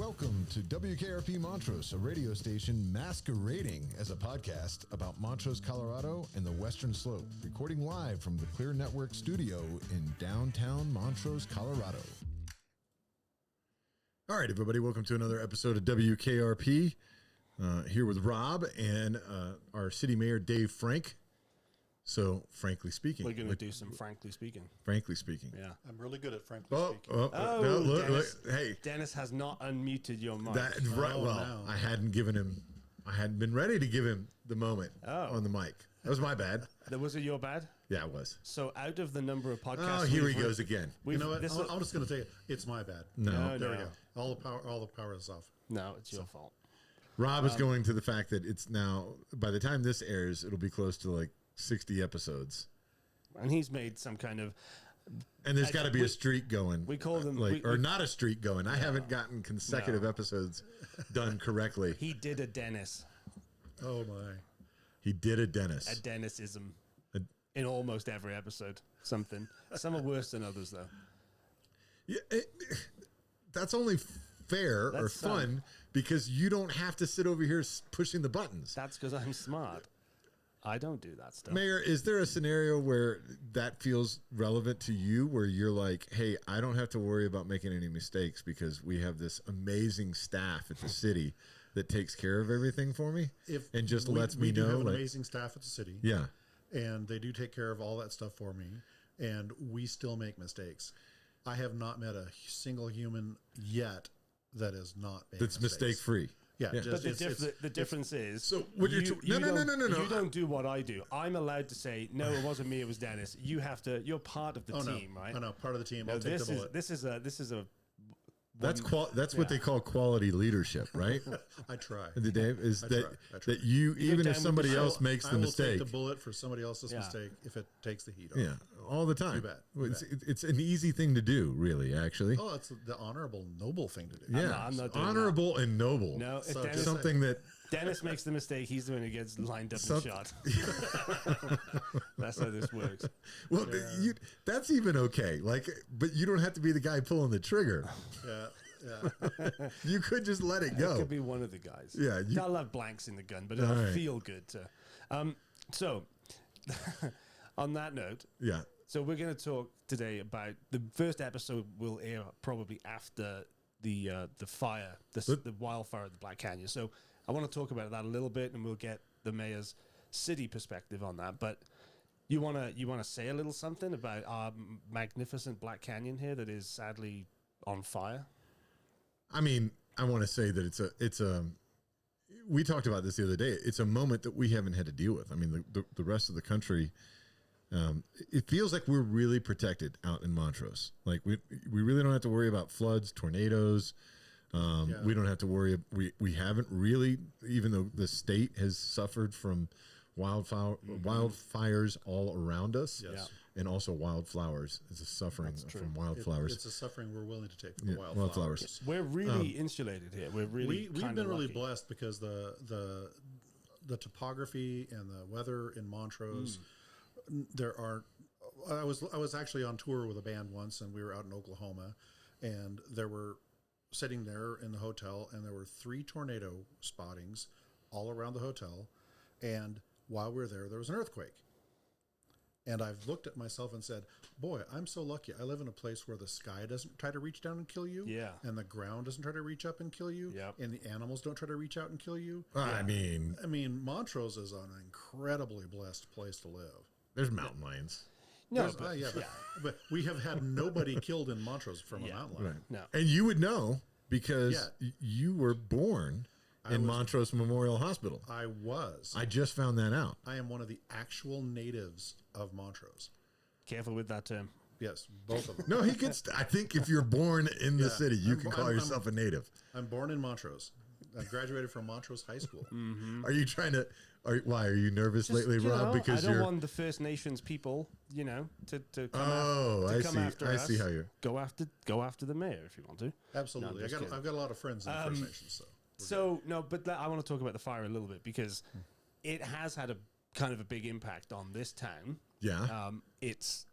Welcome to WKRP Montrose, a radio station masquerading as a podcast about Montrose, Colorado and the Western Slope, recording live from the Clear Network studio in downtown Montrose, Colorado. All right, everybody, welcome to another episode of WKRP. Here with Rob and our city mayor, Dave Frank. So, frankly speaking. We're going to do some frankly speaking. Frankly speaking. Yeah. I'm really good at frankly speaking. No, look, hey. Dennis has not unmuted your mic. No. I hadn't been ready to give him the moment on the mic. That was my bad. Was it your bad? Yeah, it was. So out of the number of podcasts... Oh, here he goes again. You know what? I'm just going to tell you, it's my bad. No. There we go. All the power is off. No, it's your fault. Rob is going to the fact that it's now, by the time this airs, it'll be close to like 60 episodes. And he's made some kind of... And there's got to be a streak going. We call them... or not a streak going. I haven't gotten consecutive episodes done correctly. He did a Dennis. Oh, my. He did a Dennis. A Dennisism. In almost every episode. Something. Some are worse than others, though. Yeah, that's only fair or fun because you don't have to sit over here pushing the buttons. That's because I'm smart. I don't do that stuff. Mayor, is there a scenario where that feels relevant to you where you're like, hey, I don't have to worry about making any mistakes because we have this amazing staff at the city that takes care of everything for me and just lets me know? We do have an amazing staff at the city. Yeah. And they do take care of all that stuff for me. And we still make mistakes. I have not met a single human yet that is not making that's mistake free. Yeah, but the difference is, so what you don't do what I do. I'm allowed to say, no, it wasn't me, it was Dennis. You have to. You're part of the team, right? I know, part of the team. No, I'll take the bullet. This is a. That's what they call quality leadership, right? I try. Dave, is I try. that you even if somebody else makes the mistake, I will take the bullet for somebody else's mistake if it takes the heat off. Yeah, all the time. Too bad. It's an easy thing to do, really. Actually, oh, it's the honorable, noble thing to do. Yeah, I'm not doing honorable that. And noble. No, so Dennis, something that Dennis makes the mistake. He's the one who gets lined up and shot. That's how this works. Well, that's even okay. But you don't have to be the guy pulling the trigger. Yeah. You could just let it go. It could be one of the guys. Yeah, I'll have blanks in the gun, but it'll feel good to. So, on that note, So we're going to talk today about the first episode will air probably after the fire, the wildfire at the Black Canyon. So I want to talk about that a little bit, and we'll get the mayor's city perspective on that. But you want to say a little something about our magnificent Black Canyon here that is sadly on fire? I mean, I want to say that it's a. We talked about this the other day. It's a moment that we haven't had to deal with. I mean, the rest of the country, it feels like we're really protected out in Montrose. Like we really don't have to worry about floods, tornadoes. We don't have to worry. We haven't really, even though the state has suffered from wildfires all around us. Yes. And also wildflowers is a suffering from wildflowers. It's a suffering we're willing to take from wildflowers. We're really insulated here. We've been really blessed because the topography and the weather in Montrose. I was actually on tour with a band once, and we were out in Oklahoma, and there were sitting there in the hotel, and there were 3 tornado spottings all around the hotel, and while we were there was an earthquake. And I've looked at myself and said, boy, I'm so lucky. I live in a place where the sky doesn't try to reach down and kill you. Yeah. And the ground doesn't try to reach up and kill you. Yep. And the animals don't try to reach out and kill you. I mean, Montrose is an incredibly blessed place to live. There's mountain lions. No, but we have had nobody killed in Montrose from a mountain lion. Right. No. And you would know because you were born in Montrose Memorial Hospital. I was. I just found that out. I am one of the actual natives of Montrose. Careful with that term. Yes, both of them. No, he gets. I think if you're born in the city, you can call yourself a native. I'm born in Montrose. I graduated from Montrose High School. Mm-hmm. Are you trying to? Why are you nervous lately, Rob? Because I don't want the First Nations people, to come after us. I see how you're. Go after the mayor if you want to. Absolutely, I've got a lot of friends in the First Nations. But I want to talk about the fire a little bit because it has had a kind of a big impact on this town. Yeah, it's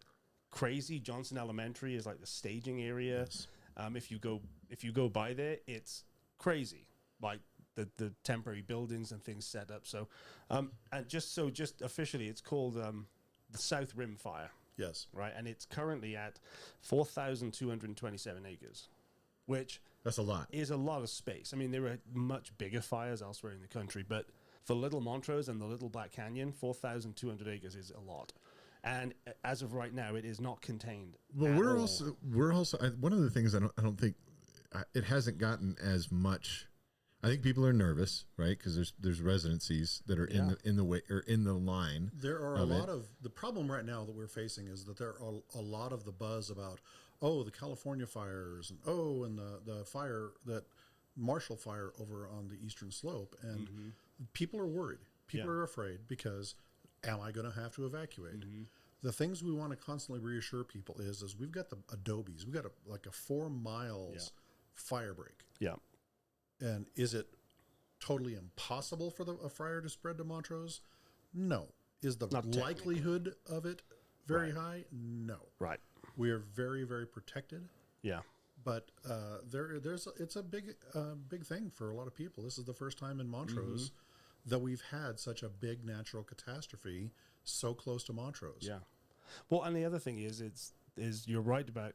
crazy. Johnson Elementary is like the staging area. Yes. If you go by there, it's crazy, like the temporary buildings and things set up. So, and just officially, it's called the South Rim Fire. Yes. Right, and it's currently at 4,227 acres, which that's a lot. Is a lot of space. I mean, there are much bigger fires elsewhere in the country, but for Little Montrose and the Little Black Canyon, 4,200 acres is a lot. And as of right now, it is not contained. Well, we're also one of the things I don't think it hasn't gotten as much. I think people are nervous, right? Because there's residencies that are in the way or in the line. There are a lot of the problem right now that we're facing is that there are a lot of the buzz about the California fires and the fire that Marshall Fire over on the eastern slope, and people are worried. People are afraid because am I going to have to evacuate? The things we want to constantly reassure people is we've got the adobes. We've got a 4 miles fire break. Yeah. And is it totally impossible for a fire to spread to Montrose? No. Is the likelihood of it very high? No. Right. We are very, very protected. Yeah. But it's a big thing for a lot of people. This is the first time in Montrose that we've had such a big natural catastrophe so close to Montrose. Yeah. Well, and the other thing is you're right about,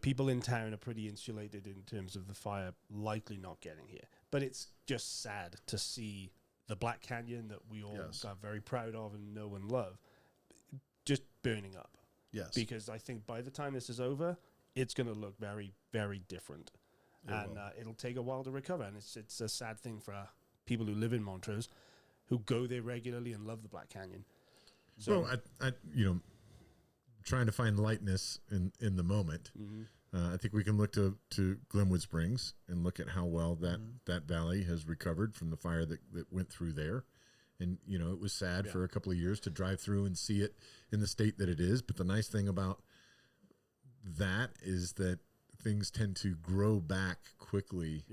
people in town are pretty insulated in terms of the fire likely not getting here. But it's just sad to see the Black Canyon that we all got very proud of and know and love just burning up. Yes. Because I think by the time this is over, it's going to look very, very different. It'll take a while to recover. And it's a sad thing for people who live in Montrose who go there regularly and love the Black Canyon. So I trying to find lightness in the moment. I think we can look to Glenwood Springs and look at how well that valley has recovered from the fire that went through there. And, it was sad for a couple of years to drive through and see it in the state that it is. But the nice thing about that is that things tend to grow back quickly,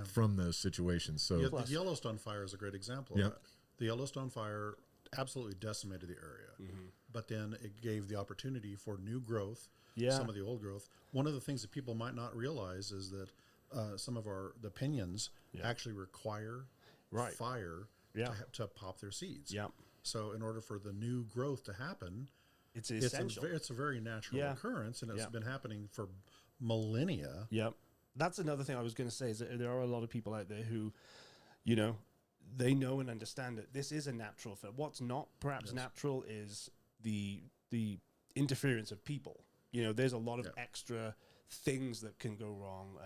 from those situations. So the Yellowstone fire is a great example of that. The Yellowstone fire absolutely decimated the area, but then it gave the opportunity for new growth, some of the old growth. One of the things that people might not realize is that some of the pinions actually require fire to pop their seeds. So in order for the new growth to happen, it's essential. It's a very natural occurrance, and it's been happening for millennia. Yep. That's another thing I was going to say is that there are a lot of people out there who, they know and understand that this is a natural thing. What's not perhaps natural is the interference of people. There's a lot of extra things that can go wrong,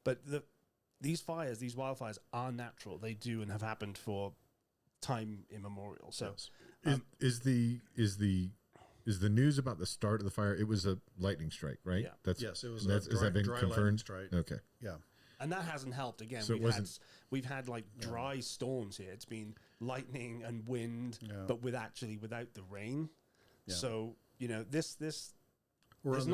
but these wildfires are natural. They do and have happened for time immemorial. So, is the news about the start of the fire? It was a lightning strike, right? Yeah. Yes, it was. Has that been confirmed? Strike. Okay. Yeah. And that hasn't helped. Again, so we've had like dry storms here. It's been lightning and wind, but without the rain. Yeah. So we're on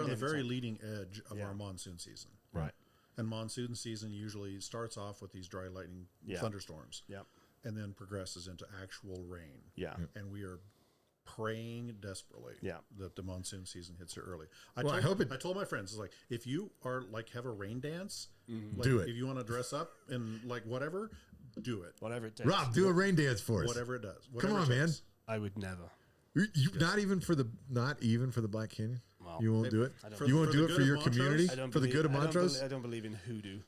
the very leading edge of our monsoon season. Right. And monsoon season usually starts off with these dry lightning thunderstorms. Yeah. And then progresses into actual rain. Yeah. And we are praying desperately that the monsoon season hits here early. I told my friends, it's like, if you are have a rain dance, do it. If you want to dress up and whatever, do it. Whatever it takes. Rob, do a rain dance for us. Whatever it does. Come on, man. I would never. You not even for the Black Canyon. Well, you won't do it. You won't do it for your community, for the good of Montrose. I don't believe in hoodoo.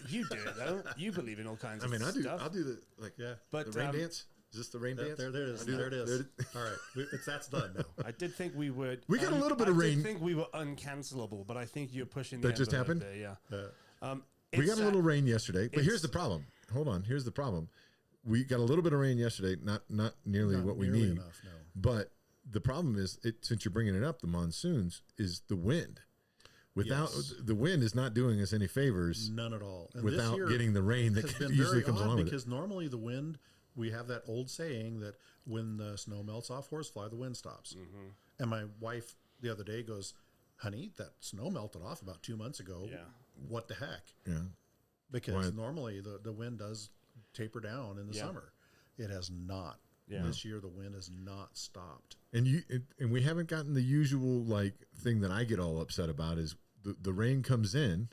You do it though. You believe in all kinds of stuff. I do. I'll do the rain dance. Is this the rain dance? There it is. There it is. All right, that's done now. I did think we would. We got a little bit of rain. I did think we were uncancelable, but I think you're pushing. That just happened. There, we got a little rain yesterday, but here's the problem. Hold on. Here's the problem. We got a little bit of rain yesterday, not nearly what we need. Enough, no. But the problem is, since you're bringing it up, the monsoons is the wind. Without the wind is not doing us any favors. None at all. And without getting the rain that usually comes along with it. Because normally the wind, we have that old saying that when the snow melts off horsefly, the wind stops. Mm-hmm. And my wife the other day goes, "Honey, that snow melted off about 2 months ago. Yeah. What the heck?" Yeah. Because normally the wind does taper down in the summer. It has not. Yeah. This year the wind has not stopped. And we haven't gotten the usual thing that I get all upset about is the rain comes in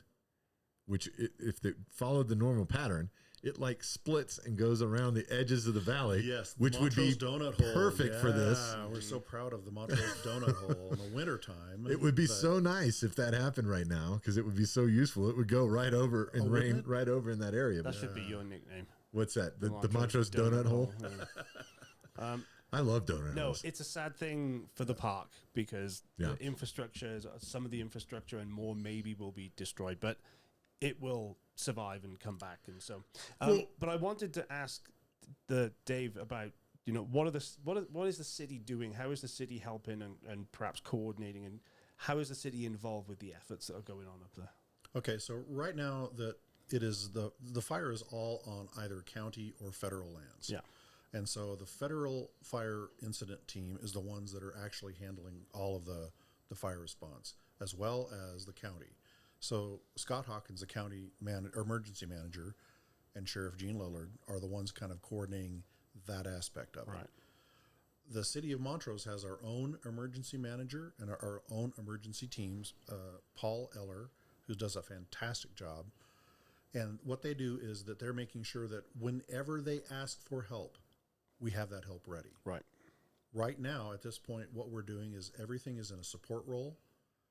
which if they followed the normal pattern, it like splits and goes around the edges of the valley. Yes, which would be donut hole. perfect for this. We're so proud of the Montrose donut hole in the wintertime. It would be so nice if that happened right now, because it would be so useful. It would go right over and rain right over in that area. That should be your nickname. What's that? The Montrose donut hole? I love donut holes. No, it's a sad thing for the park because the infrastructure, some of the infrastructure and more maybe will be destroyed, but it will survive and come back. And so, but I wanted to ask Dave about, what is the city doing? How is the city helping and perhaps coordinating, and how is the city involved with the efforts that are going on up there? Okay, so right now that it is the fire is all on either county or federal lands. Yeah. And so the federal fire incident team is the ones that are actually handling all of the fire response, as well as the county. So Scott Hawkins, the county emergency manager, and Sheriff Gene Lillard are the ones kind of coordinating that aspect of it. The City of Montrose has our own emergency manager and our own emergency teams, Paul Eller, who does a fantastic job. And what they do is that they're making sure that whenever they ask for help, we have that help ready. Right now, at this point, what we're doing is everything is in a support role.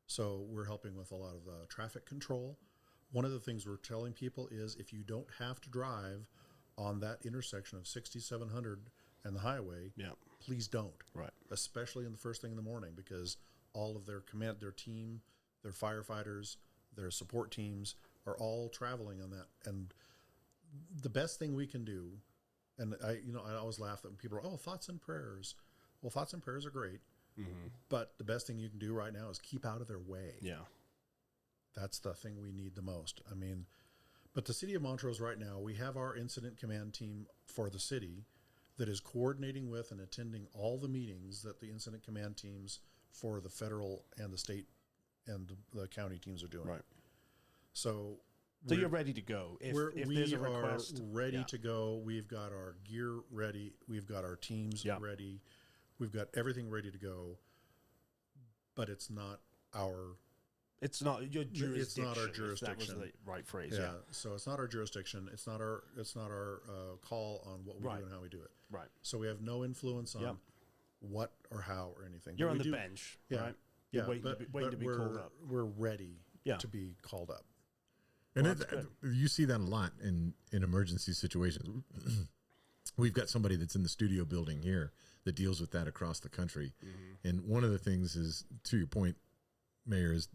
So we're helping with a lot of traffic control. One of the things we're telling people is if you don't have to drive on that intersection of 6700 and the highway, please don't. Especially in the first thing in the morning, because all of their team, their firefighters, their support teams are all traveling on that. And the best thing we can do, and I always laugh that when people are, thoughts and prayers. Well, thoughts and prayers are great. Mm-hmm. But the best thing you can do right now is keep out of their way. That's the thing we need the most. I mean, but the City of Montrose right now, we have our incident command team for the city that is coordinating with and attending all the meetings that the incident command teams for the federal and the state and the county teams are doing. So you're ready to go. If there's a request, ready to go. We've got our gear ready. We've got our teams ready. We've got everything ready to go, but it's not your jurisdiction. It's not our jurisdiction. That was the right phrase. Yeah. So it's not our jurisdiction. It's not our call on what we do and how we do it. So we have no influence on what or how or anything. You're on the bench, right? Yeah. Waiting to be called up. We're ready to be called up. And you see that a lot in emergency situations. We've got somebody that's in the studio building here that deals with that across the country. Mm-hmm. And one of the things is, to your point, Mayor, is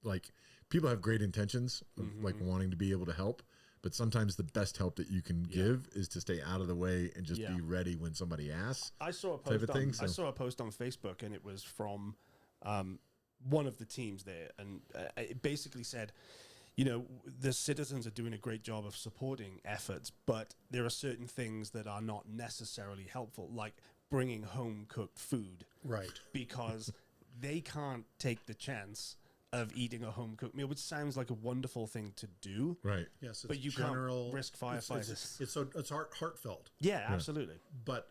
like people have great intentions of like wanting to be able to help, but sometimes the best help that you can give is to stay out of the way and just be ready when somebody asks. I saw a post I saw a post on Facebook, and it was from one of the teams there, and it basically said, the citizens are doing a great job of supporting efforts, but there are certain things that are not necessarily helpful, like bringing home-cooked food. Because they can't take the chance of eating a home-cooked meal, which sounds like a wonderful thing to do. Yes, but you can't risk firefighters. It's heartfelt. Yeah, absolutely. But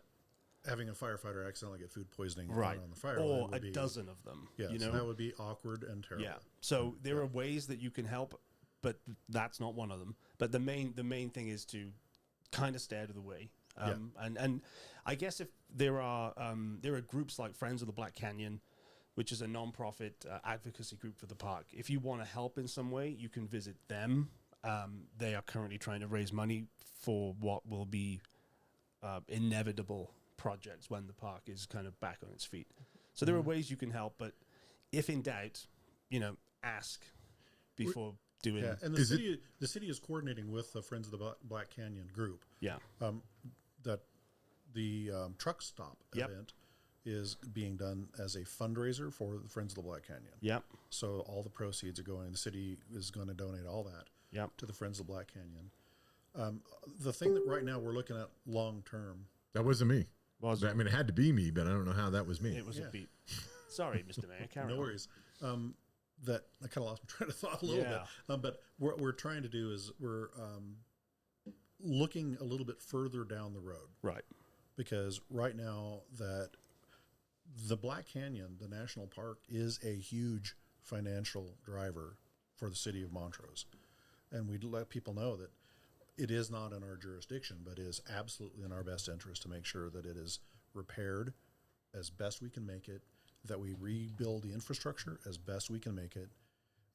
having a firefighter accidentally get food poisoning on the fire, or a dozen of them. That would be awkward and terrible. So there are ways that you can help, but that's not one of them. But the main thing is to kind of stay out of the way. And I guess if there are groups like Friends of the Black Canyon, which is a nonprofit advocacy group for the park. If you want to help in some way, you can visit them. They are currently trying to raise money for what will be inevitable projects when the park is kind of back on its feet. So there are ways you can help, but if in doubt, ask before doing. Yeah, and the city is coordinating with the Friends of the Black Canyon group. That the truck stop event is being done as a fundraiser for the Friends of the Black Canyon. So all the proceeds are going. The city is going to donate all that to the Friends of the Black Canyon. The thing that right now we're looking at long term. That wasn't me. I mean, it had to be me, but I don't know how that was me. It was a beat. Sorry, Mr. Mayor. No worries. That I kind of lost my train of thought a little bit. But what we're trying to do is we're looking a little bit further down the road. Because right now that the Black Canyon, the national park, is a huge financial driver for the city of Montrose. And we'd let people know that it is not in our jurisdiction, but is absolutely in our best interest to make sure that it is repaired as best we can make it, that we rebuild the infrastructure as best we can make it.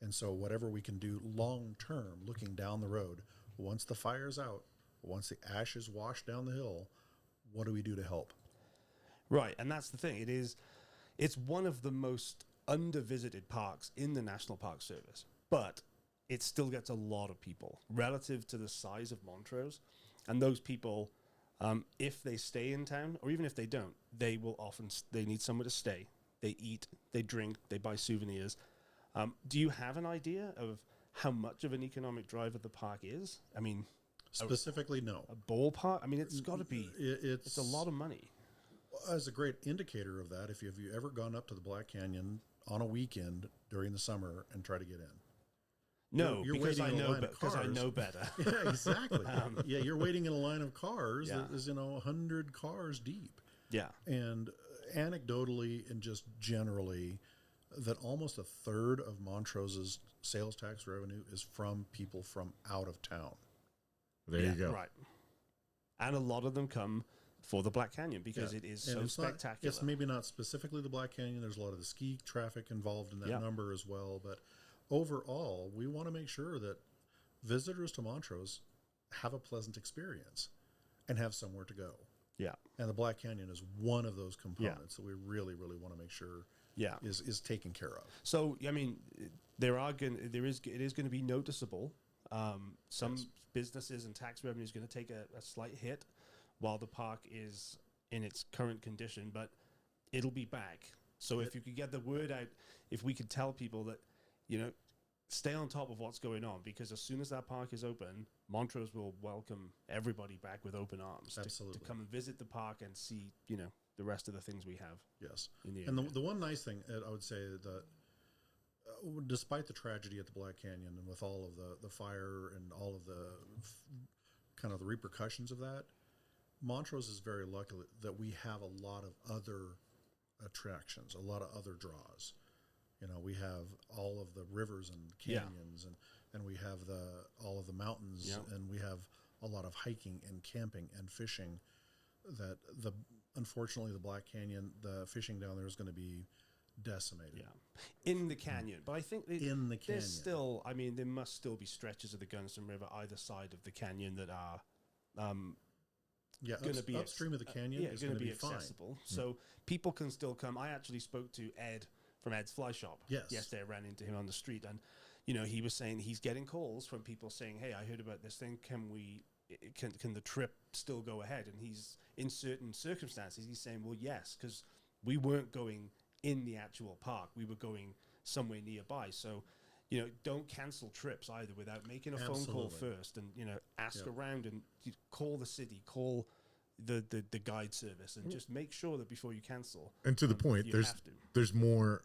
And so whatever we can do long term, looking down the road, once the fire's out, once the ash is washed down the hill, what do we do to help? Right, and that's the thing. It's one of the most under-visited parks in the National Park Service, but it still gets a lot of people relative to the size of Montrose. And those people, if they stay in town, or even if they don't, they will often, they need somewhere to stay. They eat, they drink, they buy souvenirs. Do you have an idea of how much of an economic driver the park is? I mean, specifically, no. A ballpark? I mean, it's got to be, it's a lot of money. As a great indicator of that, if you ever gone up to the Black Canyon on a weekend during the summer and try to get in? No, you're because waiting because I know better. Yeah, exactly. Yeah, you're waiting in a line of cars that is 100 cars deep. Yeah, and anecdotally and just generally, that almost a third of Montrose's sales tax revenue is from people from out of town. There you go. Right, and a lot of them come for the Black Canyon because it is so spectacular. It's maybe not specifically the Black Canyon. There's a lot of the ski traffic involved in that number as well, but overall, we want to make sure that visitors to Montrose have a pleasant experience and have somewhere to go. Yeah. And the Black Canyon is one of those components that we really, really want to make sure is taken care of. So, I mean, it is going to be noticeable. Some businesses and tax revenue is going to take a slight hit while the park is in its current condition, but it'll be back. So if you could get the word out, if we could tell people that, stay on top of what's going on, because as soon as that park is open, Montrose will welcome everybody back with open arms to come and visit the park and see, the rest of the things we have. Yes. In the and the one nice thing I would say that despite the tragedy at the Black Canyon and with all of the fire and all of the kind of the repercussions of that, Montrose is very lucky that we have a lot of other attractions, a lot of other draws. We have all of the rivers and canyons, and we have all of the mountains, and we have a lot of hiking and camping and fishing. That unfortunately the Black Canyon, the fishing down there is going to be decimated. Yeah, in the canyon, but I think in the canyon, there's still. I mean, there must still be stretches of the Gunnison River either side of the canyon that are. Going to be upstream of the canyon. It's going to be accessible, so people can still come. I actually spoke to Ed from Ed's Fly Shop. Yesterday, I ran into him on the street, and he was saying he's getting calls from people saying, "Hey, I heard about this thing. Can the trip still go ahead?" And he's in certain circumstances, he's saying, "Well, yes, because we weren't going in the actual park. We were going somewhere nearby. So, don't cancel trips either without making a phone call first, and ask around and call the city, call the guide service, and just make sure that before you cancel." And to the point, there's more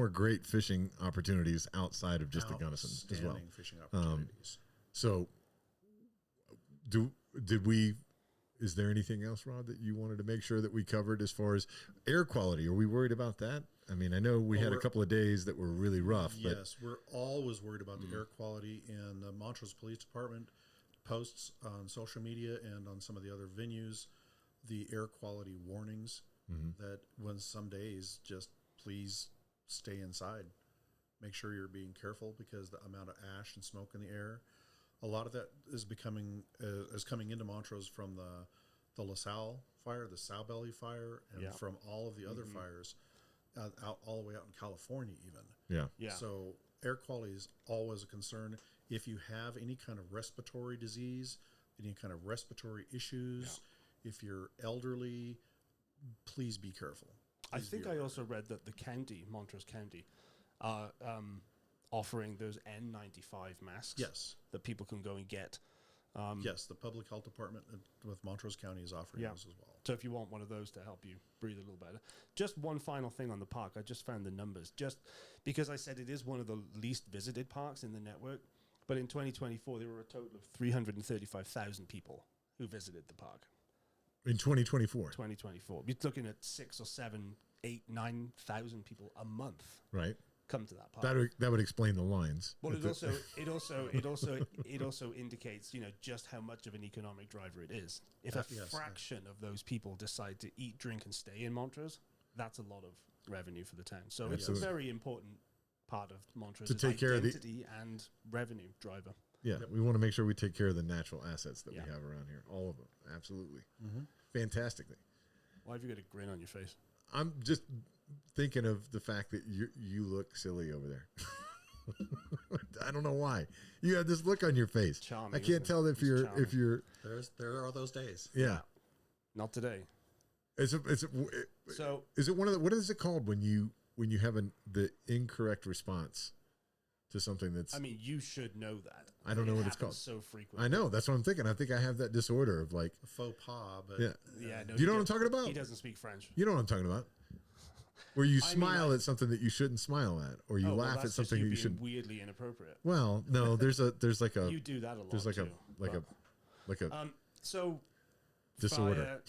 great fishing opportunities outside of just the Gunnison as well. Fishing opportunities. So, is there anything else, Rod, that you wanted to make sure that we covered as far as air quality? Are we worried about that? I mean, I know we had a couple of days that were really rough. Yes, we're always worried about the air quality, and the Montrose Police Department posts on social media and on some of the other venues the air quality warnings that when some days, just please stay inside. Make sure you're being careful because the amount of ash and smoke in the air. A lot of that is coming into Montrose from the LaSalle fire, the Sow Belly fire, and from all of the other fires out all the way out in California even. Yeah. So air quality is always a concern. If you have any kind of respiratory disease, any kind of respiratory issues, if you're elderly, please be careful. I think I also read that the county, Montrose County, are offering those N95 masks that people can go and get. Yes, the public health department with Montrose County is offering those as well. So if you want one of those to help you breathe a little better. Just one final thing on the park. I just found the numbers. Just because I said it is one of the least visited parks in the network, but in 2024, there were a total of 335,000 people who visited the park. In 2024? 2024. You're looking at 6 or 7, 8, 9,000 people a month. Right. come to that part. That would explain the lines. Well, it also indicates, just how much of an economic driver it is. If a fraction of those people decide to eat, drink, and stay in Montrose, that's a lot of revenue for the town. So it's a very important part of Montrose's identity and revenue driver. Yeah, we want to make sure we take care of the natural assets that we have around here. All of them. Absolutely. Fantastically. Why have you got a grin on your face? I'm just thinking of the fact that you look silly over there. I don't know why. You have this look on your face. Charming, I can't tell if you're there are those days. Yeah. Not today. So is it one of the, what is it called when you have the incorrect response to something that's, I mean, you should know that. I don't know what it's called. So frequently. I know, that's what I'm thinking. I think I have that disorder of like a faux pas, but no, do you know what I'm talking about? He doesn't speak French. You know what I'm talking about? Where you smile at something that you shouldn't smile at, or you laugh at something that you should. Weirdly inappropriate. Well, no, there's like a you do that a lot. There's like too, a so disorder.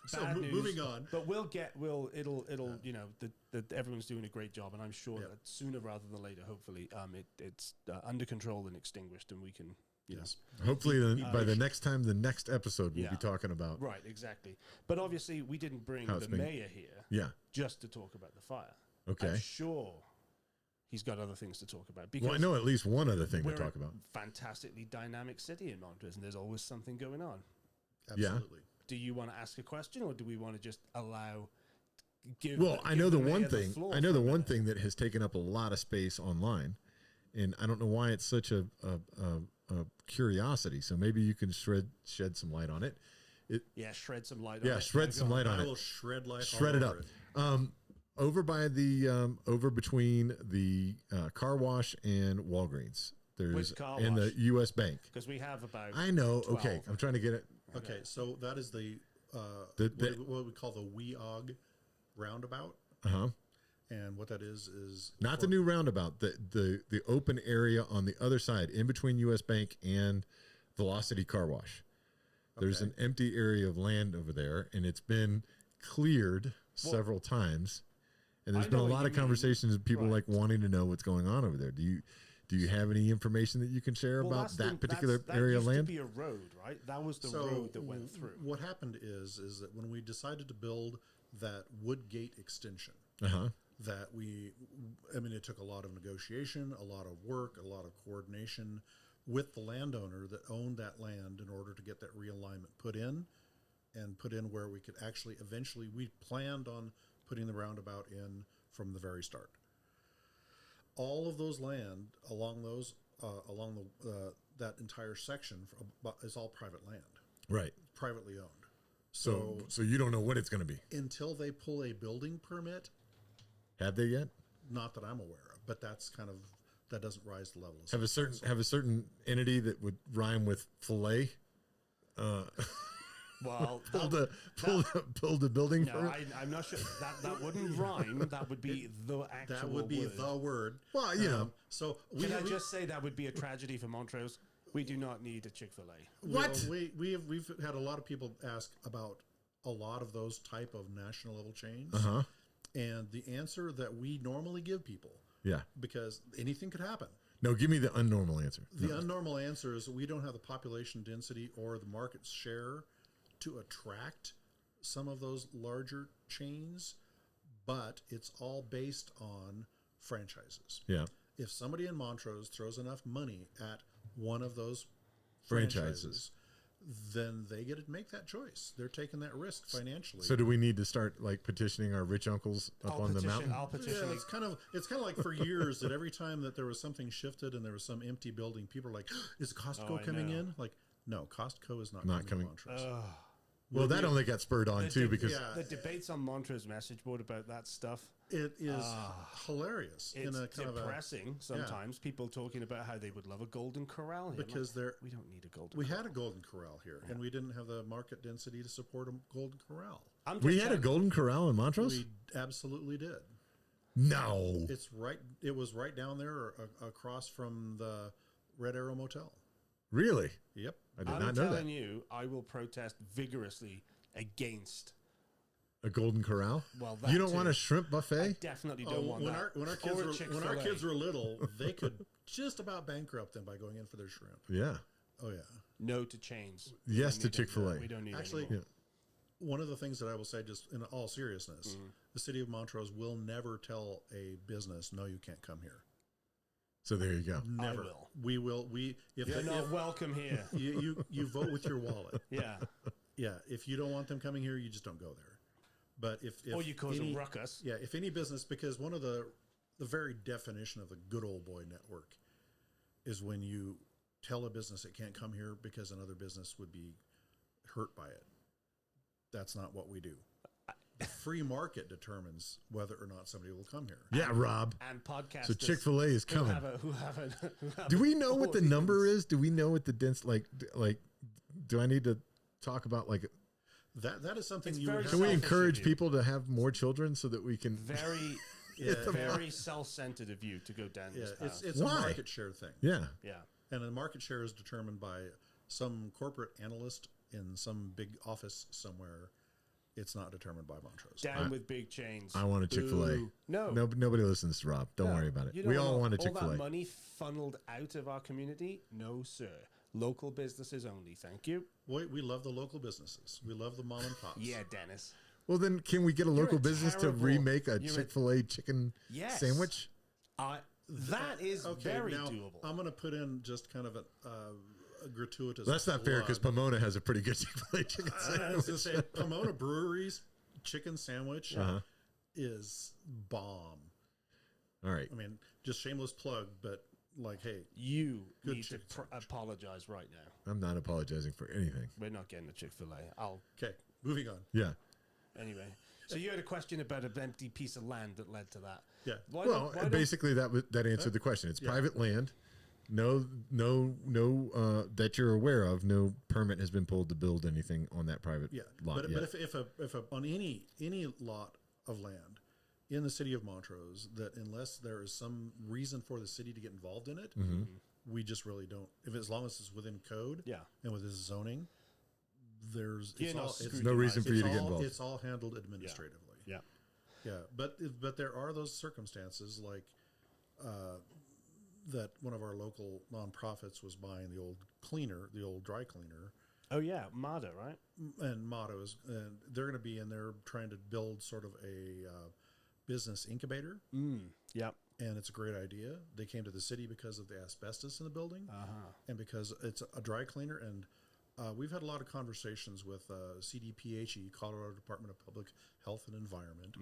So moving on, but it'll everyone's doing a great job, and I'm sure that sooner rather than later, hopefully, it's under control and extinguished, and we can. Yes. Hopefully, by the next episode, we'll be talking about. Right, exactly. But obviously, we didn't bring the mayor here just to talk about the fire. Okay. I'm sure he's got other things to talk about. Because I know at least one other thing to talk about. Fantastically dynamic city in Montrose, and there's always something going on. Absolutely. Do you want to ask a question, or do we want to just allow... I know the one thing. I know the one thing that has taken up a lot of space online, and I don't know why it's such a curiosity. So maybe you can shed some light on it. Shred some light. Yeah, shred some light on it. I will shred light. Shred it up. Over by the over between the car wash and Walgreens. There's in the U.S. Bank, because we have about. I know. 12. Okay, I'm trying to get it. Okay, so that is the what we call the WeG Roundabout. And what that is not the new roundabout, the open area on the other side, in between U.S. Bank and Velocity Car Wash. There's an empty area of land over there, and it's been cleared several times. And there's been a lot of conversations of people like wanting to know what's going on over there. Do you have any information that you can share about that particular area of land? That used to be a road, right? That was the road that went through. What happened is that when we decided to build that Woodgate extension, that it took a lot of negotiation, a lot of work, a lot of coordination with the landowner that owned that land in order to get that realignment put in where we could actually eventually, we planned on putting the roundabout in from the very start. All of those land along that entire section is all private land. Right. Privately owned. So you don't know what it's going to be until they pull a building permit. Have they yet? Not that I'm aware of, but that doesn't rise to the level. Have a certain entity that would rhyme with fillet. Well, pull the building. No, I'm not sure that wouldn't rhyme. That would be the actual. That would be word. the word. Well, you know. So can I just say that would be a tragedy for Montrose? We do not need a Chick-fil-A. What? We've had a lot of people ask about a lot of those type of national level chains. And the answer that we normally give people, because anything could happen. No, give me the unnormal answer. The unnormal answer is that we don't have the population density or the market share to attract some of those larger chains, but it's all based on franchises. Yeah. If somebody in Montrose throws enough money at one of those franchises, then they get to make that choice. They're taking that risk financially. So do we need to start like petitioning our rich uncles up on the mountain? I'll petition. Yeah, it's kind of like for years that every time that there was something shifted and there was some empty building, people are like, "Is Costco coming in?" Like, no, Costco is not coming. To Montrose. Well, that only got spurred on too because the debates on Montrose message board about that stuff. It is hilarious. It's depressing sometimes. People talking about how they would love a golden corral here. Because we don't need a golden. We had a golden corral here, and we didn't have the market density to support a golden corral. We had a golden corral in Montrose. We absolutely did. No, it's right. It was right down there, across from the Red Arrow Motel. Really? Yep. I did not know that. I'm telling you, I will protest vigorously against A Golden Corral? Well, you don't want a shrimp buffet? I definitely don't want that. When our kids were little, they could just about bankrupt them by going in for their shrimp. Yeah. Oh yeah. No to chains. Yes to Chick-fil-A. We don't need Actually. One of the things that I will say, just in all seriousness, the city of Montrose will never tell a business, "No, you can't come here." So there you go. Never. I will. We will. If you're not welcome here. You vote with your wallet. Yeah. Yeah. If you don't want them coming here, you just don't go there. But if or you cause a ruckus. Yeah. If any business, because one of the very definition of the good old boy network is when you tell a business it can't come here because another business would be hurt by it. That's not what we do. The free market determines whether or not somebody will come here. Yeah, Rob. And podcasters. So Chick-fil-A is coming. Who have do we know what the number is? Do we know what the dense like? Do I need to talk about like that is something Can we encourage people to have more children so that we can very self-centered of you to go down this path. It's a market share thing. Yeah. And the market share is determined by some corporate analyst in some big office somewhere. It's not determined by Montrose. Down with big chains. I want a Chick-fil-A. No. Nobody listens to Rob. Don't worry about it. We all want a Chick-fil-A. All that money funneled out of our community? No, sir. Local businesses only. Thank you. We love the local businesses. We love the mom and pops. Yeah, Dennis. Well, then can we get a local business to remake a Chick-fil-A chicken sandwich? That is very doable. I'm going to put in just kind of a gratuitous. That's not fair because Pomona has a pretty good Chick-fil-A chicken sandwich. I was going to say Pomona Brewery's chicken sandwich is bomb. All right. I mean, just shameless plug, but like, hey, you need to apologize right now. I'm not apologizing for anything. We're not getting a Chick-fil-A. Okay, moving on. Yeah. Anyway, so you had a question about an empty piece of land that led to that. Yeah. Basically that answered the question. It's private land. No, that you're aware of. No permit has been pulled to build anything on that private lot. But if on any lot of land in the city of Montrose, that unless there is some reason for the city to get involved in it, we just really don't. As long as it's within code, and with this zoning, there's no reason for you to get involved. It's all handled administratively. Yeah. But there are those circumstances like that one of our local nonprofits was buying the old dry cleaner. Oh yeah, Motto, right? And Motto's, and they're going to be in there trying to build sort of a business incubator. Yep. And it's a great idea. They came to the city because of the asbestos in the building, and because it's a dry cleaner. And we've had a lot of conversations with CDPHE, Colorado Department of Public Health and Environment,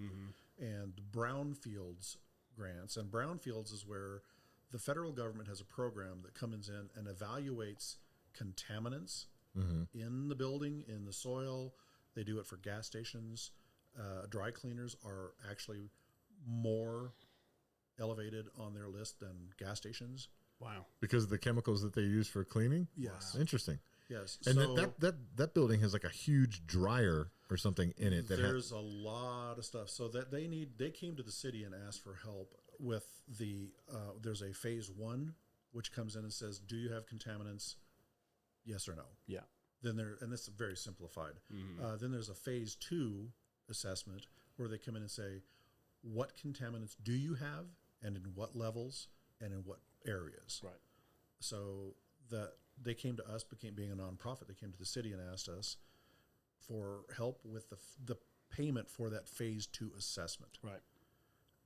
and brownfields grants. And brownfields is where the federal government has a program that comes in and evaluates contaminants in the building, in the soil. They do it for gas stations. Dry cleaners are actually more elevated on their list than gas stations. Wow. Because of the chemicals that they use for cleaning? Yes. Wow. Interesting. Yes. And that building has like a huge dryer or something in it. There's a lot of stuff. So that they came to the city and asked for help with there's a phase 1, which comes in and says, do you have contaminants? Yes or no? Yeah. And this is very simplified. Then there's a phase 2 assessment where they come in and say, what contaminants do you have and in what levels and in what areas? Right. So that they came to us, being a nonprofit, they came to the city and asked us for help with the payment for that phase 2 assessment. Right.